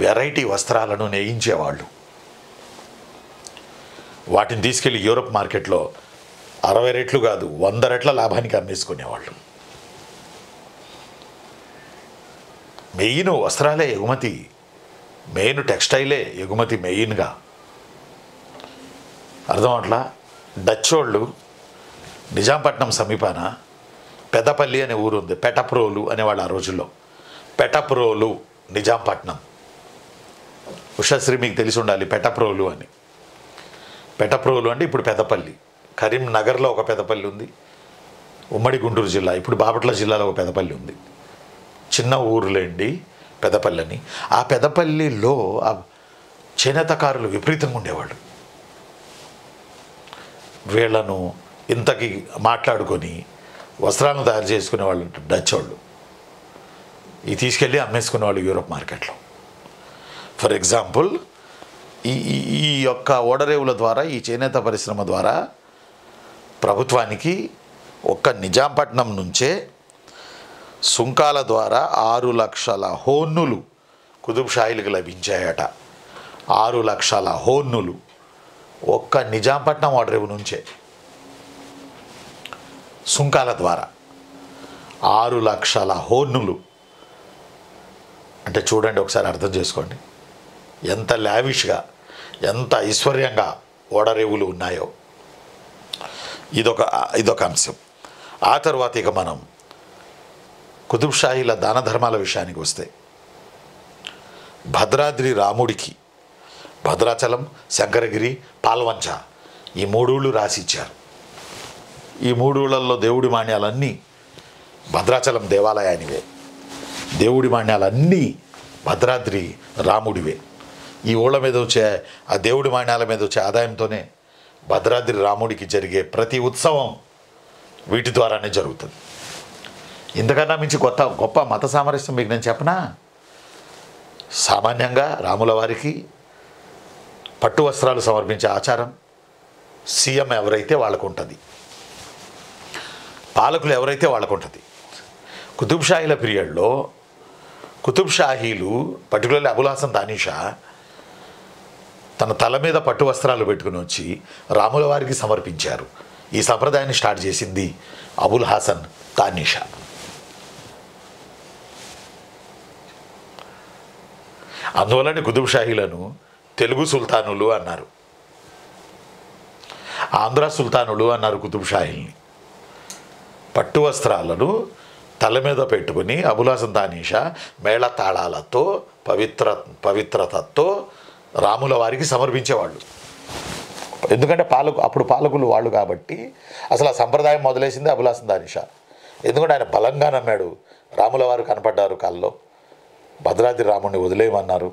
వెరైటీ వస్త్రాలను నేయించేవాళ్ళు. వాటిని తీసుకెళ్ళి యూరోప్ మార్కెట్లో 60 రెట్లు కాదు 100 రెట్ల లాభానికి అమ్మేసుకునేవాళ్ళు. మెయిన్ వస్త్రాలే ఎగుమతి, మెయిన్ టెక్స్టైలే ఎగుమతి మెయిన్గా. అర్థం అట్లా. డచ్ వాళ్ళు నిజాంపట్నం సమీపాన పెద్దపల్లి అనే ఊరు ఉంది, పెటప్రోలు అనేవాళ్ళు ఆ రోజుల్లో. పెటప్రోలు, నిజాంపట్నం. ఉషశ్రీ మీకు తెలిసి ఉండాలి, పెటప్రోలు అని. పెటప్రోలు అంటే ఇప్పుడు పెద్దపల్లి. కరీంనగర్లో ఒక పెద్దపల్లి ఉంది, ఉమ్మడి గుంటూరు జిల్లా ఇప్పుడు బాపట్ల జిల్లాలో ఒక పెద్దపల్లి ఉంది. చిన్న ఊరులేండి పెద్దపల్లి అని. ఆ పెద్దపల్లిలో ఆ చేనేతకారులు విపరీతంగా ఉండేవాళ్ళు. వీళ్ళను ఇంతకి మాట్లాడుకొని వస్త్రాలను తయారు చేసుకునేవాళ్ళు డచ్ వాళ్ళు. ఇది తీసుకెళ్ళి అమ్మేసుకునేవాళ్ళు యూరోప్ మార్కెట్లో. ఫర్ ఎగ్జాంపుల్ ఈ యొక్క ఓడరేవుల ద్వారా, ఈ చేనేత పరిశ్రమ ద్వారా ప్రభుత్వానికి ఒక్క నిజాంపట్నం నుంచే సుంకాల ద్వారా 6 లక్షల హోన్నులు కుతుబ్ షాహీలకు లభించాయట. 6 లక్షల హోన్నులు ఒక్క నిజాంపట్నం ఓడరేవు నుంచే సుంకాల ద్వారా 6 లక్షల హోన్నులు. అంటే చూడండి, ఒకసారి అర్థం చేసుకోండి ఎంత లావిష్గా, ఎంత ఐశ్వర్యంగా ఓడరేవులు ఉన్నాయో. ఇదొక అంశం. ఆ తర్వాత ఇక మనం కుతుబ్ షాహీల దాన ధర్మాల విషయానికి వస్తే, భద్రాద్రి రాముడికి భద్రాచలం, శంకరగిరి, పాల్వంచ ఈ 3 ఊళ్ళు రాసిచ్చారు. ఈ 3 ఊళ్ళల్లో దేవుడి మాన్యాలన్నీ భద్రాచలం దేవాలయానివే, దేవుడి మాన్యాలన్నీ భద్రాద్రి రాముడివే. ఈ ఊళ్ళ మీద వచ్చే, ఆ దేవుడి మాన్యాల మీద వచ్చే ఆదాయంతోనే భద్రాద్రి రాముడికి జరిగే ప్రతి ఉత్సవం వీటి ద్వారానే జరుగుతుంది. ఇంతకన్నా మించి గొప్ప మత సామరస్యం మీకు నేను చెప్పనా? సామాన్యంగా రాముల వారికి పట్టు వస్త్రాలు సమర్పించే ఆచారం సీఎం ఎవరైతే వాళ్ళకు ఉంటుంది, పాలకులు ఎవరైతే వాళ్ళకు ఉంటుంది. కుతుబ్ షాహీల పీరియడ్లో కుతుబ్ షాహీలు, పర్టికులర్లీ అబుల్ హసన్ తానీషా, తన తల మీద పట్టు వస్త్రాలు పెట్టుకుని వచ్చి రాముల వారికి సమర్పించారు. ఈ సంప్రదాయాన్ని స్టార్ట్ చేసింది అబుల్ హసన్ తానీషా. అందువల్లనే కుతుబ్ షాహీలను తెలుగు సుల్తానులు అన్నారు, ఆంధ్ర సుల్తానులు అన్నారు కుతుబ్ షాహీల్ని. పట్టు వస్త్రాలను తల మీద పెట్టుకుని అబుల్ హసన్ తానీషా మేళతాళాలతో, పవిత్రతతో రాముల వారికి సమర్పించేవాళ్ళు. ఎందుకంటే అప్పుడు పాలకులు వాళ్ళు కాబట్టి అసలు ఆ సంప్రదాయం మొదలేసింది అబుల్ హసన్ తానీషా. ఎందుకంటే ఆయన బలంగా నమ్మాడు. రాముల వారు కనపడ్డారు కల్లో, భద్రాద్రి రాముడిని వదిలేయమన్నారు.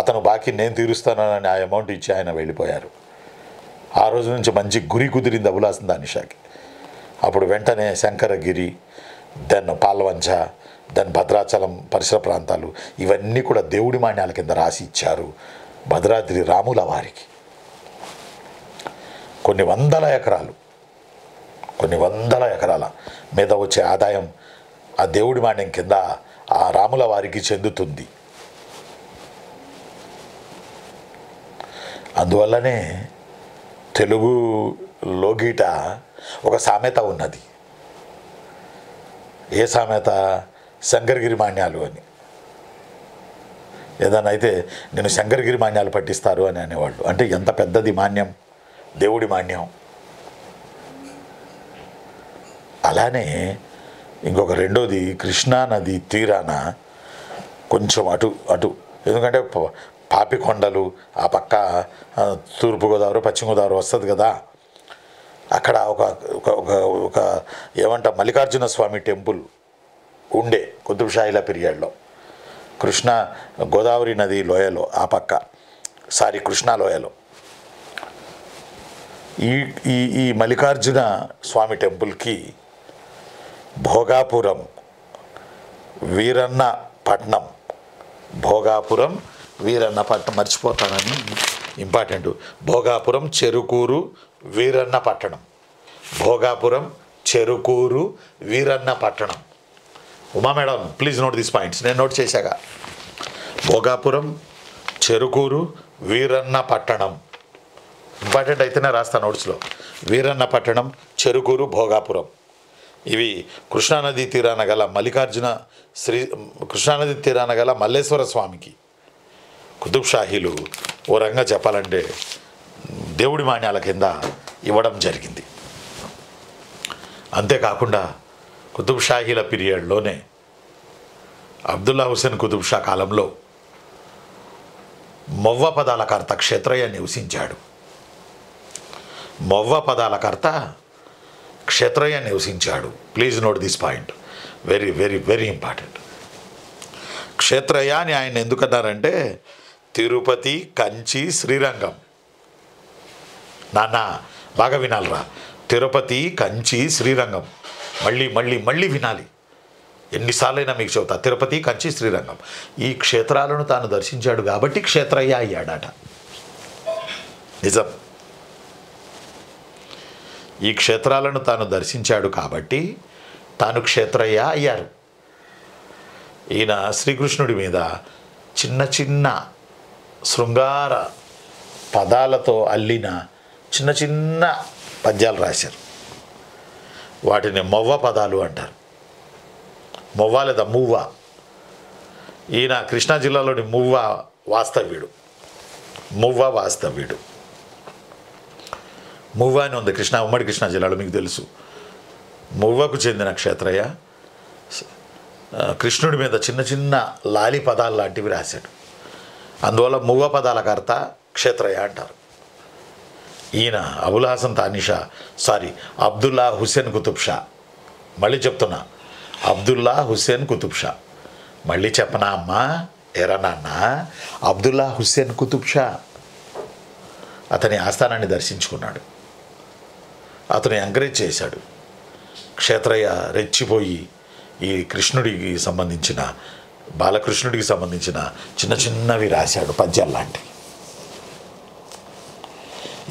అతను బాకీ నేను తీరుస్తానని ఆ అమౌంట్ ఇచ్చి ఆయన వెళ్ళిపోయారు. ఆ రోజు నుంచి మంచి గురి కుదిరింది అబుల్ హసన్ తానీషాకి. అప్పుడు వెంటనే శంకరగిరి, దెన్ పాల్వంచ, దెన్ భద్రాచలం పరిసర ప్రాంతాలు ఇవన్నీ కూడా దేవుడి మాన్యాల కింద రాసి ఇచ్చారు భద్రాద్రి రాముల వారికి. కొన్ని వందల ఎకరాల మీద వచ్చే ఆదాయం ఆ దేవుడి మాన్యం కింద ఆ రాముల వారికి చెందుతుంది. అందువల్లనే తెలుగు లోగీట ఒక సామెత ఉన్నది. ఏ సామెత? శంకరగిరి మాన్యాలు అని. ఏదైనా అయితే నేను శంకరగిరి మాన్యాలు పట్టిస్తారు అని అనేవాళ్ళు. అంటే ఎంత పెద్దది మాన్యం, దేవుడి మాన్యం. అలానే ఇంకొక రెండోది, కృష్ణా నది తీరాన కొంచెం అటు ఎందుకంటే పాపికొండలు ఆ పక్క తూర్పుగోదావరి, పశ్చిమ గోదావరి వస్తుంది కదా, అక్కడ ఒక ఏమంట మల్లికార్జున స్వామి టెంపుల్ ఉండే కుతుబ్ షాహీల పీరియడ్లో. కృష్ణా గోదావరి నది లోయలో ఆ పక్క, కృష్ణా లోయలో ఈ మల్లికార్జున స్వామి టెంపుల్కి భోగాపురం, వీరన్నపట్నం, మర్చిపోతానని important. Bhogapuram, Cherukuru, Veerannapattanam. Bhogapuram, Cherukuru, Veerannapattanam. Uma madam please note this points. నేను నోట్ చేశాక. భోగాపురం, చెరుకూరు, వీరన్నపట్టణం. ఇంపార్టెంట్ అయితేనే రాస్తా నోట్స్లో. వీరన్నపట్టణం, చెరుకూరు, భోగాపురం ఇవి కృష్ణానదీ తీరాన గల కృష్ణానదీ తీరాన గల మల్లేశ్వర స్వామికి కుతుబ్ షాహీలు ఓ రంగా చెప్పాలంటే దేవుడి మాన్యాల కింద ఇవ్వడం జరిగింది. అంతేకాకుండా కుతుబ్ షాహీల పీరియడ్లోనే అబ్దుల్లా హుసేన్ కుతుబ్ షా కాలంలో మొవ్వ పదాల కర్త క్షేత్రయ్య నివసించాడు. మొవ్వ పదాల కర్త క్షేత్రయ్య నివసించాడు. Please note this point, very very very important. Kshetrayya అని ఆయన ఎందుకన్నారంటే తిరుపతి, కంచి, శ్రీరంగం. నాన్న బాగా వినాలిరా, తిరుపతి, కంచి, శ్రీరంగం. మళ్ళీ మళ్ళీ మళ్ళీ వినాలి, ఎన్నిసార్లైనా మీకు చెబుతా. తిరుపతి, కంచి, శ్రీరంగం ఈ క్షేత్రాలను తాను దర్శించాడు కాబట్టి క్షేత్రయ్య అయ్యాడట. నిజం. ఈ క్షేత్రాలను తాను దర్శించాడు కాబట్టి తాను క్షేత్రయ్య అయ్యారు. ఈయన శ్రీకృష్ణుడి మీద చిన్న చిన్న శృంగార పదాలతో అల్లిన చిన్న చిన్న పద్యాలు రాశారు. వాటిని మొవ్వ పదాలు అంటారు. మొవ్వ లేదా మువ్వ. ఈయన కృష్ణా జిల్లాలోని మువ్వ వాస్తవ్యుడు. మువ్వ వాస్తవ్యుడు. మువ్వ అని ఉంది ఉమ్మడి కృష్ణా జిల్లాలో, మీకు తెలుసు. మువ్వకు చెందిన క్షేత్రయ్య కృష్ణుడి మీద చిన్న చిన్న లాలి పదాలు లాంటివి రాశాడు. అందువల్ల మువ్వ పదాల కర్త క్షేత్రయ్య అంటారు. ఈయన అబుల్ హసన్ తానిషా అబ్దుల్లా హుస్సేన్ కుతుబ్ షా. మళ్ళీ చెప్తున్నా, అబ్దుల్లా హుస్సేన్ కుతుబ్ షా. మళ్ళీ చెప్పనా అమ్మా, ఎరా నాన్న, అబ్దుల్లా హుస్సేన్ కుతుబ్ షా అతని ఆస్థానాన్ని దర్శించుకున్నాడు. అతను ఎంకరేజ్ చేశాడు. క్షేత్రయ్య రెచ్చిపోయి ఈ కృష్ణుడికి సంబంధించిన, బాలకృష్ణుడికి సంబంధించిన చిన్న చిన్నవి రాశాడు, పద్యాలు లాంటివి.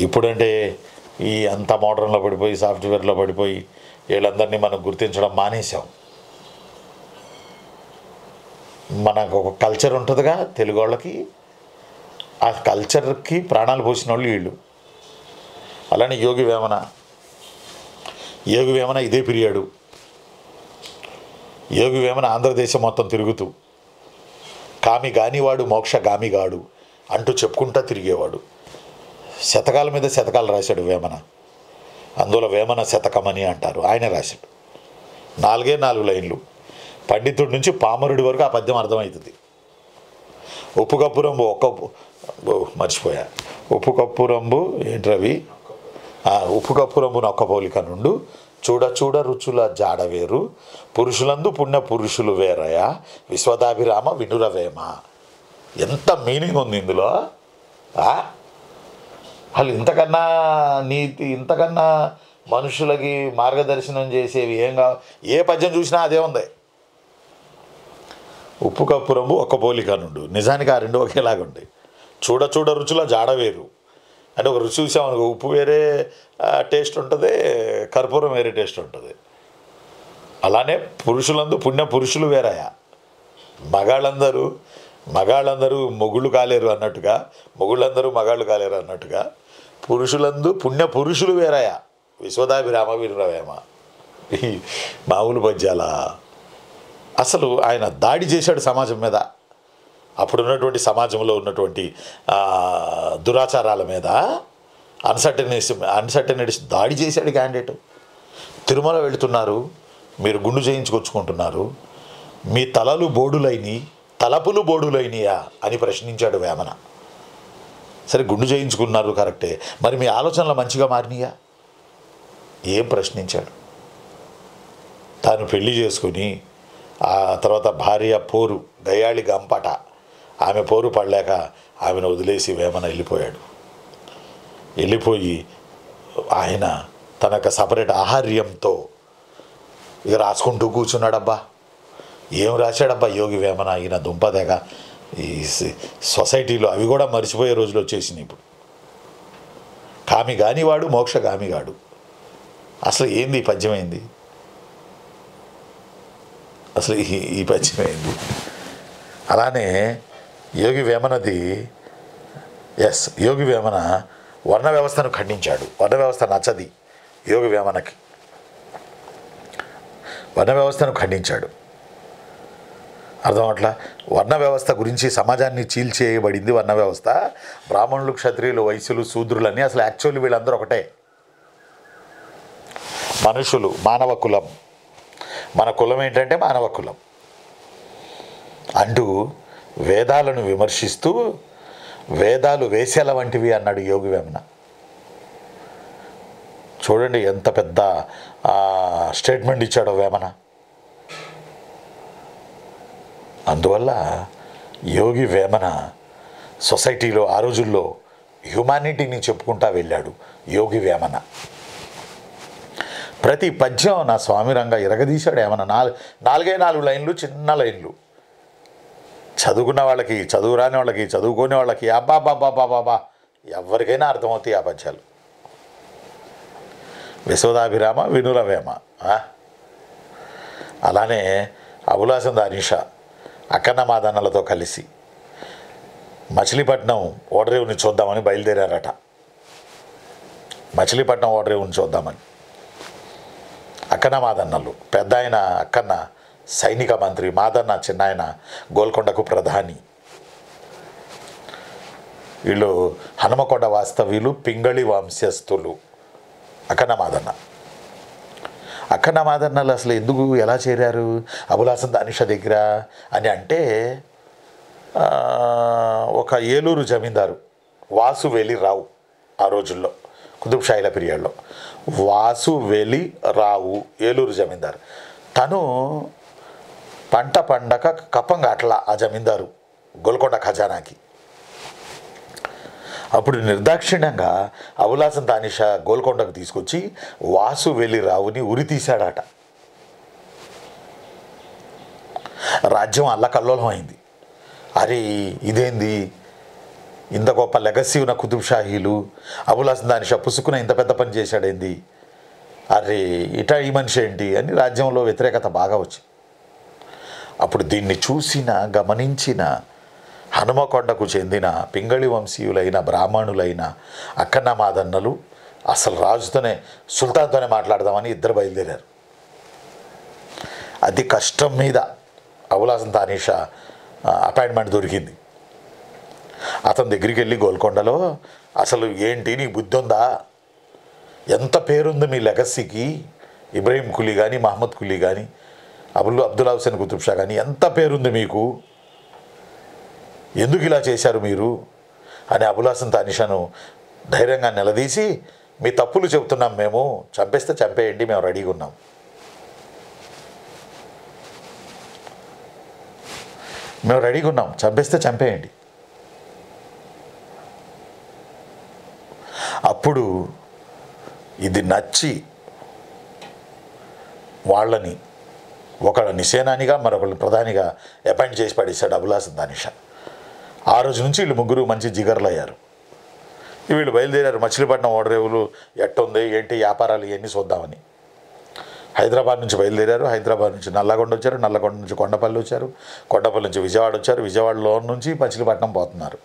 ఇప్పుడంటే ఈ అంత మోడర్న్లో పడిపోయి, సాఫ్ట్వేర్లో పడిపోయి వీళ్ళందరినీ మనం గుర్తించడం మానేసాం. మనకు ఒక కల్చర్ ఉంటుందిగా తెలుగు వాళ్ళకి, ఆ కల్చర్కి ప్రాణాలు పోసిన వాళ్ళు వీళ్ళు. అలానే యోగి వేమన ఇదే పీరియడు. యోగి వేమన ఆంధ్రదేశం మొత్తం తిరుగుతూ కామి గానివాడు మోక్ష గామిగాడు అంటూ చెప్పుకుంటా తిరిగేవాడు. శతకాల మీద శతకాలు రాశాడు వేమన. అందులో వేమన శతకం అని అంటారు. ఆయన రాశాడు. 4 లైన్లు. పండితుడి నుంచి పామరుడి వరకు ఆ పద్యం అర్థమవుతుంది. ఉప్పు కప్పురంబు మర్చిపోయా. ఉప్పు కప్పురంబు ఏంట్రవి? ఉప్పు కప్పురంబు నొక్క పోలిక నుండు చూడ చూడ రుచుల జాడవేరు పురుషులందు పుణ్య పురుషులు వేరయ విశ్వదాభిరామ వినురవేమ. ఎంత మీనింగ్ ఉంది ఇందులో. వాళ్ళు ఇంతకన్నా నీతి, ఇంతకన్నా మనుషులకి మార్గదర్శనం చేసేవి ఏ పద్యం చూసినా అదే ఉంది. ఉప్పు కప్పురంబు ఒక్క పోలిక నుండు. నిజానికి ఆ రెండు ఒకేలాగుంటాయి. చూడ చూడ రుచుల జాడవేరు అంటే ఒక రుచి చూసామనుకో, ఉప్పు వేరే టేస్ట్ ఉంటుంది, కర్పూరం వేరే టేస్ట్ ఉంటుంది. అలానే పురుషులందు పుణ్య పురుషులు వేరయా. మగాళ్ళందరూ మొగుళ్ళు కాలేరు అన్నట్టుగా, మొగుళ్ళందరూ మగాళ్ళు కాలేరు అన్నట్టుగా పురుషులందు పుణ్య పురుషులు వేరయా విశ్వదాభిరామ వినురవేమ. ఈ మామూలు పద్యాల. అసలు ఆయన దాడి చేశాడు సమాజం మీద. అప్పుడున్నటువంటి సమాజంలో ఉన్నటువంటి దురాచారాల మీద, అన్సర్టనిటీస్ దాడి చేశాడు క్యాండిడేట్. తిరుమల వెళుతున్నారు, మీరు గుండు చేయించుకొచ్చుకుంటున్నారు, మీ తలపులు బోడులైనయా అని ప్రశ్నించాడు వేమన. సరే గుండు చేయించుకున్నారు కరెక్టే, మరి మీ ఆలోచనలు మంచిగా మారినాయా? ఏం ప్రశ్నించాడు? తాను పెళ్లి చేసుకుని ఆ తర్వాత భార్య పోరు గయాళి గంపట, ఆమె పోరు పడలేక ఆమెను వదిలేసి వేమన వెళ్ళిపోయి ఆయన తన యొక్క సపరేట్ ఆహార్యంతో ఇక రాసుకుంటూ కూర్చున్నాడబ్బా. ఏం రాశాడబ్బా యోగి వేమన. ఈయన దుంపదేగ ఈ సొసైటీలో అవి కూడా మర్చిపోయే రోజులు వచ్చేసినాయి ఇప్పుడు. కామి గానివాడు మోక్ష గామిగాడు. అసలు ఏంది ఈ పద్యం? ఏంది అసలు ఈ పద్యం ఏంది? అలానే యోగి వేమన వర్ణ వ్యవస్థను ఖండించాడు. వర్ణ వ్యవస్థ నచ్చది యోగి వేమనకి. వర్ణ వ్యవస్థను ఖండించాడు. అర్థం అట్లా వర్ణ వ్యవస్థ గురించి సమాజాన్ని చీల్చేయబడింది వర్ణ వ్యవస్థ. బ్రాహ్మణులు, క్షత్రియులు, వైశ్యులు, శూద్రులని అసలు యాక్చువల్లీ వీళ్ళందరూ ఒకటే మనుషులు, మానవ కులం. మన కులం ఏంటంటే మానవ కులం అంటూ వేదాలను విమర్శిస్తూ వేదాలు వేసేల వంటివి అన్నాడు యోగి వేమన. చూడండి ఎంత పెద్ద స్టేట్మెంట్ ఇచ్చాడో వేమన. అందువల్ల యోగి వేమన సొసైటీలో ఆ రోజుల్లో హ్యుమానిటీని చెప్పుకుంటా వెళ్ళాడు యోగి వేమన. ప్రతి పద్యం నా స్వామి రంగా ఇరగదీశాడు ఏమన్నా. 4 లైన్లు, చిన్న లైన్లు. చదువుకున్న వాళ్ళకి, చదువు రాని వాళ్ళకి, చదువుకోని వాళ్ళకి అబ్బాబాబాబాబా ఎవరికైనా అర్థమవుతాయి ఆ పద్యాలు. విశ్వదాభిరామ వినురవేమ. అలానే అబులాసన్ దానిష అక్కన్న మాదన్నలతో కలిసి మచిలీపట్నం ఓడరేవుని చూద్దామని బయలుదేరారట. మచిలీపట్నం ఓడరేవుని చూద్దామని. అక్కన్న మాదన్నలు, పెద్ద ఆయన అక్కన్న సైనిక మంత్రి, మాదన్న చిన్నాయన గోల్కొండకు ప్రధాని. వీళ్ళు హనుమకొండ వాస్తవ్యులు, పింగళి వంశస్థులు అక్కన్న మాదన్న. అక్కన్న మాదన్నలు అసలు ఎందుకు ఎలా చేరారు అబులాసన్ దానిష దగ్గర అని అంటే, ఒక ఏలూరు జమీందారు వాసువేలి రావు, ఆ రోజుల్లో కుతుబ్ షాహీల పీరియడ్లో వాసువేలి రావు ఏలూరు జమీందారు. తను పంట పండక కప్పం కాట్ల ఆ జమీందారు గోల్కొండ ఖజానాకి. అప్పుడు నిర్దాక్షిణ్యంగా అబులాసన్ దానిష గోల్కొండకు తీసుకొచ్చి వాసువేలి రావుని ఉరి తీశాడట. రాజ్యం అల్లకల్లోలం అయింది. అరే ఇదేంది, ఇంత గొప్ప లెగసీ ఉన్న కుతుబ్ షాహీలు, అబులాసన్ దానిష పుసుకున ఇంత పెద్ద పని చేశాడేంది, అరే ఇటా ఈ మనిషి ఏంటి అని రాజ్యంలో వ్యతిరేకత బాగా వచ్చింది. అప్పుడు దీన్ని చూసిన, గమనించిన హనుమకొండకు చెందిన పింగళి వంశీయులైన బ్రాహ్మణులైన అక్కన్న మాదన్నలు అసలు రాజుతోనే, సుల్తాన్తోనే మాట్లాడదామని ఇద్దరు బయలుదేరారు. అతి కష్టం మీద అబులాసన్ దానిష అపాయింట్మెంట్ దొరికింది. అతని దగ్గరికి వెళ్ళి గోల్కొండలో, అసలు ఏంటి నీకు బుద్ధి ఉందా, ఎంత పేరుంది మీ లెగసీకి, ఇబ్రాహీం కులీ కానీ, మహమ్మద్ కులీ కానీ, అబ్దుల్లా హుసేన్ కుతుబ్ షా కానీ ఎంత పేరుంది మీకు, ఎందుకు ఇలా చేశారు మీరు అని అబులాసన్ దానిషను ధైర్యంగా నిలదీసి, మీ తప్పులు చెబుతున్నాం మేము, చంపేస్తే చంపేయండి, మేము రెడీగా ఉన్నాం. మేము రెడీగా ఉన్నాం, చంపేస్తే చంపేయండి. అప్పుడు ఇది నచ్చి వాళ్ళని ఒకళ్ళని సేనానిగా మరొకళ్ళని ప్రధానిగా అపాయింట్ చేసి పడేశాడు అబులాసన్ దానిష. ఆ రోజు నుంచి వీళ్ళు ముగ్గురు మంచి జిగర్లు అయ్యారు. వీళ్ళు బయలుదేరారు మచిలీపట్నం ఓడరేవులు ఎట్టుంది ఏంటి వ్యాపారాలు ఇవన్నీ చూద్దామని. హైదరాబాద్ నుంచి బయలుదేరారు. హైదరాబాద్ నుంచి నల్లగొండ వచ్చారు, నల్లగొండ నుంచి కొండపల్లి వచ్చారు, కొండపల్లి నుంచి విజయవాడ వచ్చారు, విజయవాడలో నుంచి మచిలీపట్నం పోతున్నారు.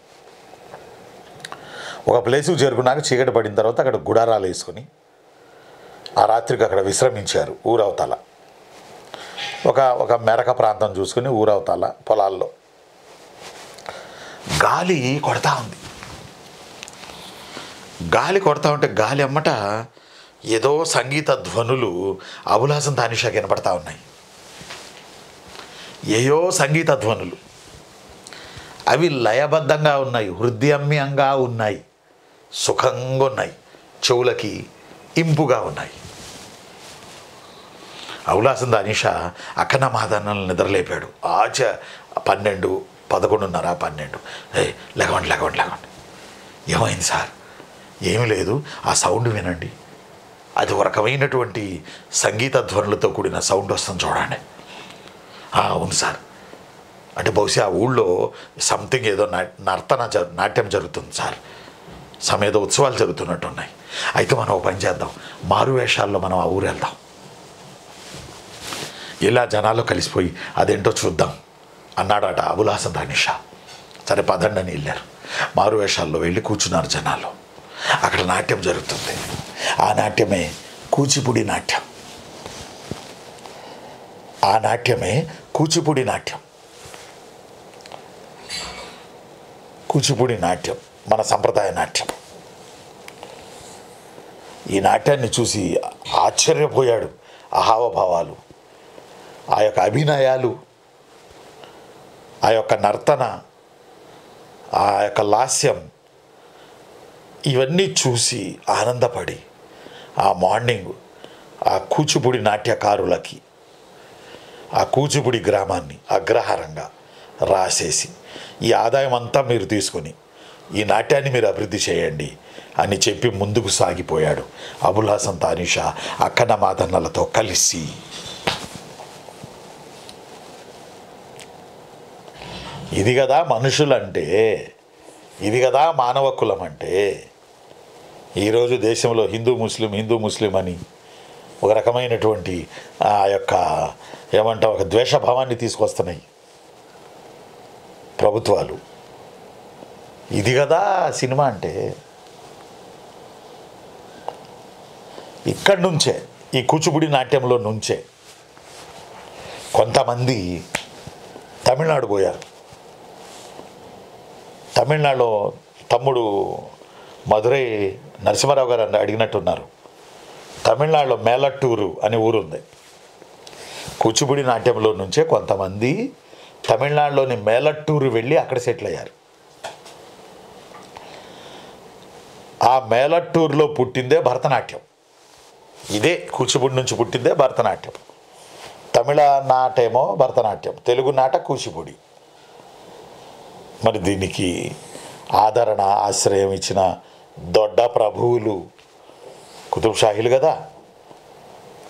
ఒక ప్లేసుకు చేరుకున్నాక చీకటి పడిన తర్వాత అక్కడ గుడారాలు వేసుకొని ఆ రాత్రికి అక్కడ విశ్రమించారు. ఊరవతల ఒక మెరక ప్రాంతం చూసుకుని ఊరవతల పొలాల్లో గాలి కొడతా ఉంది. గాలి కొడతా ఉంటే గాలి అమ్మట ఏదో సంగీత ధ్వనులు అబులాసన్ దానిషకి వినపడతా ఉన్నాయి. ఏయో సంగీత ధ్వనులు, అవి లయబద్ధంగా ఉన్నాయి, హృదయమ్యంగా ఉన్నాయి, సుఖంగా ఉన్నాయి, చెవులకి ఇంపుగా ఉన్నాయి. అబులాసన్ దానిష అక్కన్న మాదన్నలను నిద్రలేపాడు. 12, 11:30, 12. లేకండి ఏమైంది సార్? ఏమీ లేదు, ఆ సౌండ్ వినండి, అది ఒక రకమైనటువంటి సంగీత ధ్వనులతో కూడిన సౌండ్ వస్తుంది చూడండి. అవును సార్, అంటే బహుశా ఆ ఊళ్ళో సంథింగ్ ఏదో నాట్యం జరుగుతుంది సార్, ఏదో ఉత్సవాలు జరుగుతున్నట్టున్నాయి. అయితే మనం ఒక పని చేద్దాం, మారు వేషాల్లో మనం ఆ ఊరు వెళ్దాం, ఇలా జనాల్లో కలిసిపోయి అదేంటో చూద్దాం అన్నాడట అబులాసన్ దానిష. సరే పదండి అని వెళ్ళారు. మారు వేషాల్లో వెళ్ళి కూర్చున్నారు జనాలు. అక్కడ నాట్యం జరుగుతుంది. ఆ నాట్యమే కూచిపూడి నాట్యం. ఆ నాట్యమే కూచిపూడి నాట్యం. కూచిపూడి నాట్యం మన సంప్రదాయ నాట్యం. ఈ నాట్యాన్ని చూసి ఆశ్చర్యపోయాడు. ఆ హావభావాలు, ఆ యొక్క అభినయాలు, ఆ యొక్క నర్తన, ఆ యొక్క లాస్యం ఇవన్నీ చూసి ఆనందపడి ఆ మార్నింగ్ ఆ కూచిపూడి నాట్యకారులకి ఆ కూచిపూడి గ్రామాన్ని అగ్రహారంగా రాసేసి ఈ ఆదాయం అంతా మీరు తీసుకొని ఈ నాట్యాన్ని మీరు అభివృద్ధి చేయండి అని చెప్పి ముందుకు సాగిపోయాడు అబుల్ హసన్ తానీషా అక్కన మాదన్నలతో కలిసి. ఇది కదా మనుషులంటే, ఇది కదా మానవ కులం అంటే. ఈరోజు దేశంలో హిందూ ముస్లిం అని ఒక రకమైనటువంటి ఆ యొక్క ఏమంటాం ఒక ద్వేషభావాన్ని తీసుకొస్తున్నాయి ప్రభుత్వాలు. ఇది కదా సినిమా అంటే. ఇక్కడి నుంచే ఈ కూచిపూడి నాట్యంలో నుంచే కొంతమంది తమిళనాడు పోయారు. తమిళనాడులో తమ్ముడు మధురై నరసింహారావు గారు అడిగినట్టున్నారు. తమిళనాడులో మేలట్టూరు అనే ఊరు ఉంది. కూచిపూడి నాట్యంలో నుంచే కొంతమంది తమిళనాడులోని మేలట్టూరు వెళ్ళి అక్కడ సెటిల్ అయ్యారు. ఆ మేలట్టూరులో పుట్టిందే భరతనాట్యం. ఇదే కూచిపూడి నుంచి పుట్టిందే భరతనాట్యం. తమిళ నాటేమో భరతనాట్యం, తెలుగు నాట కూచిపూడి. మరి దీనికి ఆదరణ ఆశ్రయం ఇచ్చిన దొడ్డ ప్రభువులు కుతుబ్ షాహీలు కదా.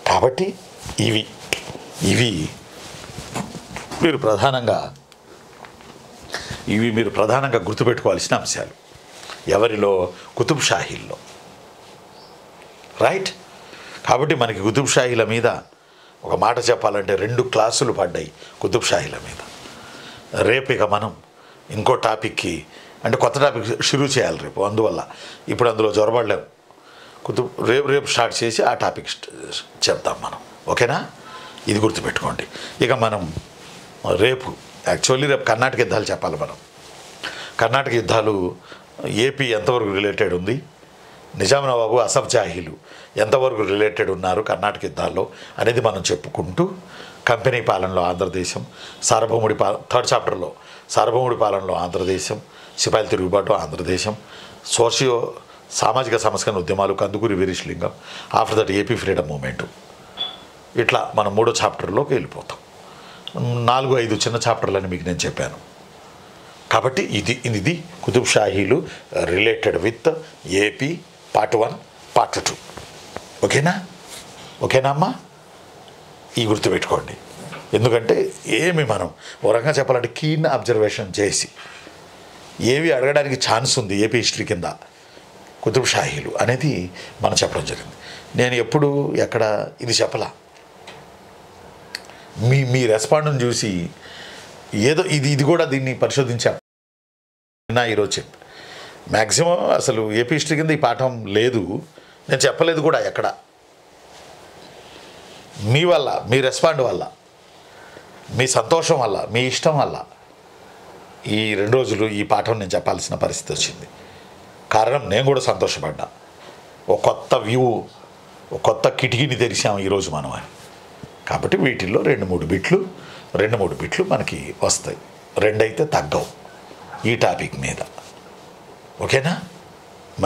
కాబట్టి ఇవి మీరు ప్రధానంగా గుర్తుపెట్టుకోవాల్సిన అంశాలు ఎవరిలో? కుతుబ్ షాహీల్లో. రైట్. కాబట్టి మనకి కుతుబ్ షాహీల మీద ఒక మాట చెప్పాలంటే 2 క్లాసులు పడ్డాయి కుతుబ్ షాహీల మీద. రేపు ఇక మనం ఇంకో టాపిక్కి అంటే కొత్త టాపిక్ షురూ చేయాలి రేపు. అందువల్ల ఇప్పుడు అందులో జొరబడలేము. రేపు స్టార్ట్ చేసి ఆ టాపిక్ చెప్తాం మనం. ఓకేనా? ఇది గుర్తుపెట్టుకోండి. ఇక మనం రేపు కర్ణాటక యుద్ధాలు చెప్పాలి మనం. కర్ణాటక యుద్ధాలు ఏపీ ఎంతవరకు రిలేటెడ్ ఉంది, నిజాం నవాబు అసఫ్ జాహీలు ఎంతవరకు రిలేటెడ్ ఉన్నారు కర్ణాటక యుద్ధాల్లో అనేది మనం చెప్పుకుంటూ, కంపెనీ పాలనలో ఆంధ్రదేశం, సార్వభౌముడి థర్డ్ చాప్టర్లో సార్వభౌముడి పాలనలో ఆంధ్రదేశం, సిపాయిల తిరుగుబాటు ఆంధ్రదేశం, సామాజిక సంస్కరణ ఉద్యమాలు Kandukuri Veeresalingam, after that AP freedom movement, ఇట్లా మనం 3వ చాప్టర్లోకి వెళ్ళిపోతాం. 4-5 చిన్న చాప్టర్లని మీకు నేను చెప్పాను. కాబట్టి ఇది కుతుబ్ షాహీలు related with AP part 1 part 2. ఓకేనా అమ్మా? ఈ గుర్తుపెట్టుకోండి. ఎందుకంటే మనం ఓ రకంగా చెప్పాలంటే కీన్ అబ్జర్వేషన్ చేసి ఏవి అడగడానికి ఛాన్స్ ఉంది ఏపీ హిస్టరీ కింద కుతుబ్ షాహీలు అనేది మనం చెప్పడం జరిగింది. నేను ఎప్పుడు ఎక్కడ ఇది చెప్పలా. మీ రెస్పాండ్ని చూసి ఏదో ఇది కూడా దీన్ని పరిశోధించా ఈరోజు చెప్పి మ్యాక్సిమం అసలు ఏపీ హిస్టరీ కింద ఈ పాఠం లేదు, నేను చెప్పలేదు కూడా ఎక్కడ. మీ వల్ల, మీ రెస్పాండ్ వల్ల, మీ సంతోషం వల్ల, మీ ఇష్టం వల్ల ఈ 2 రోజులు ఈ పాఠం నేను చెప్పాల్సిన పరిస్థితి వచ్చింది. కారణం నేను కూడా సంతోషపడ్డా. ఒక కొత్త వ్యూ, ఒక కొత్త కిటికీని తెరిచాం ఈరోజు మనం అని. కాబట్టి వీటిల్లో 2-3 బిట్లు మనకి వస్తాయి. 2 అయితే తగ్గవు ఈ టాపిక్ మీద. ఓకేనా?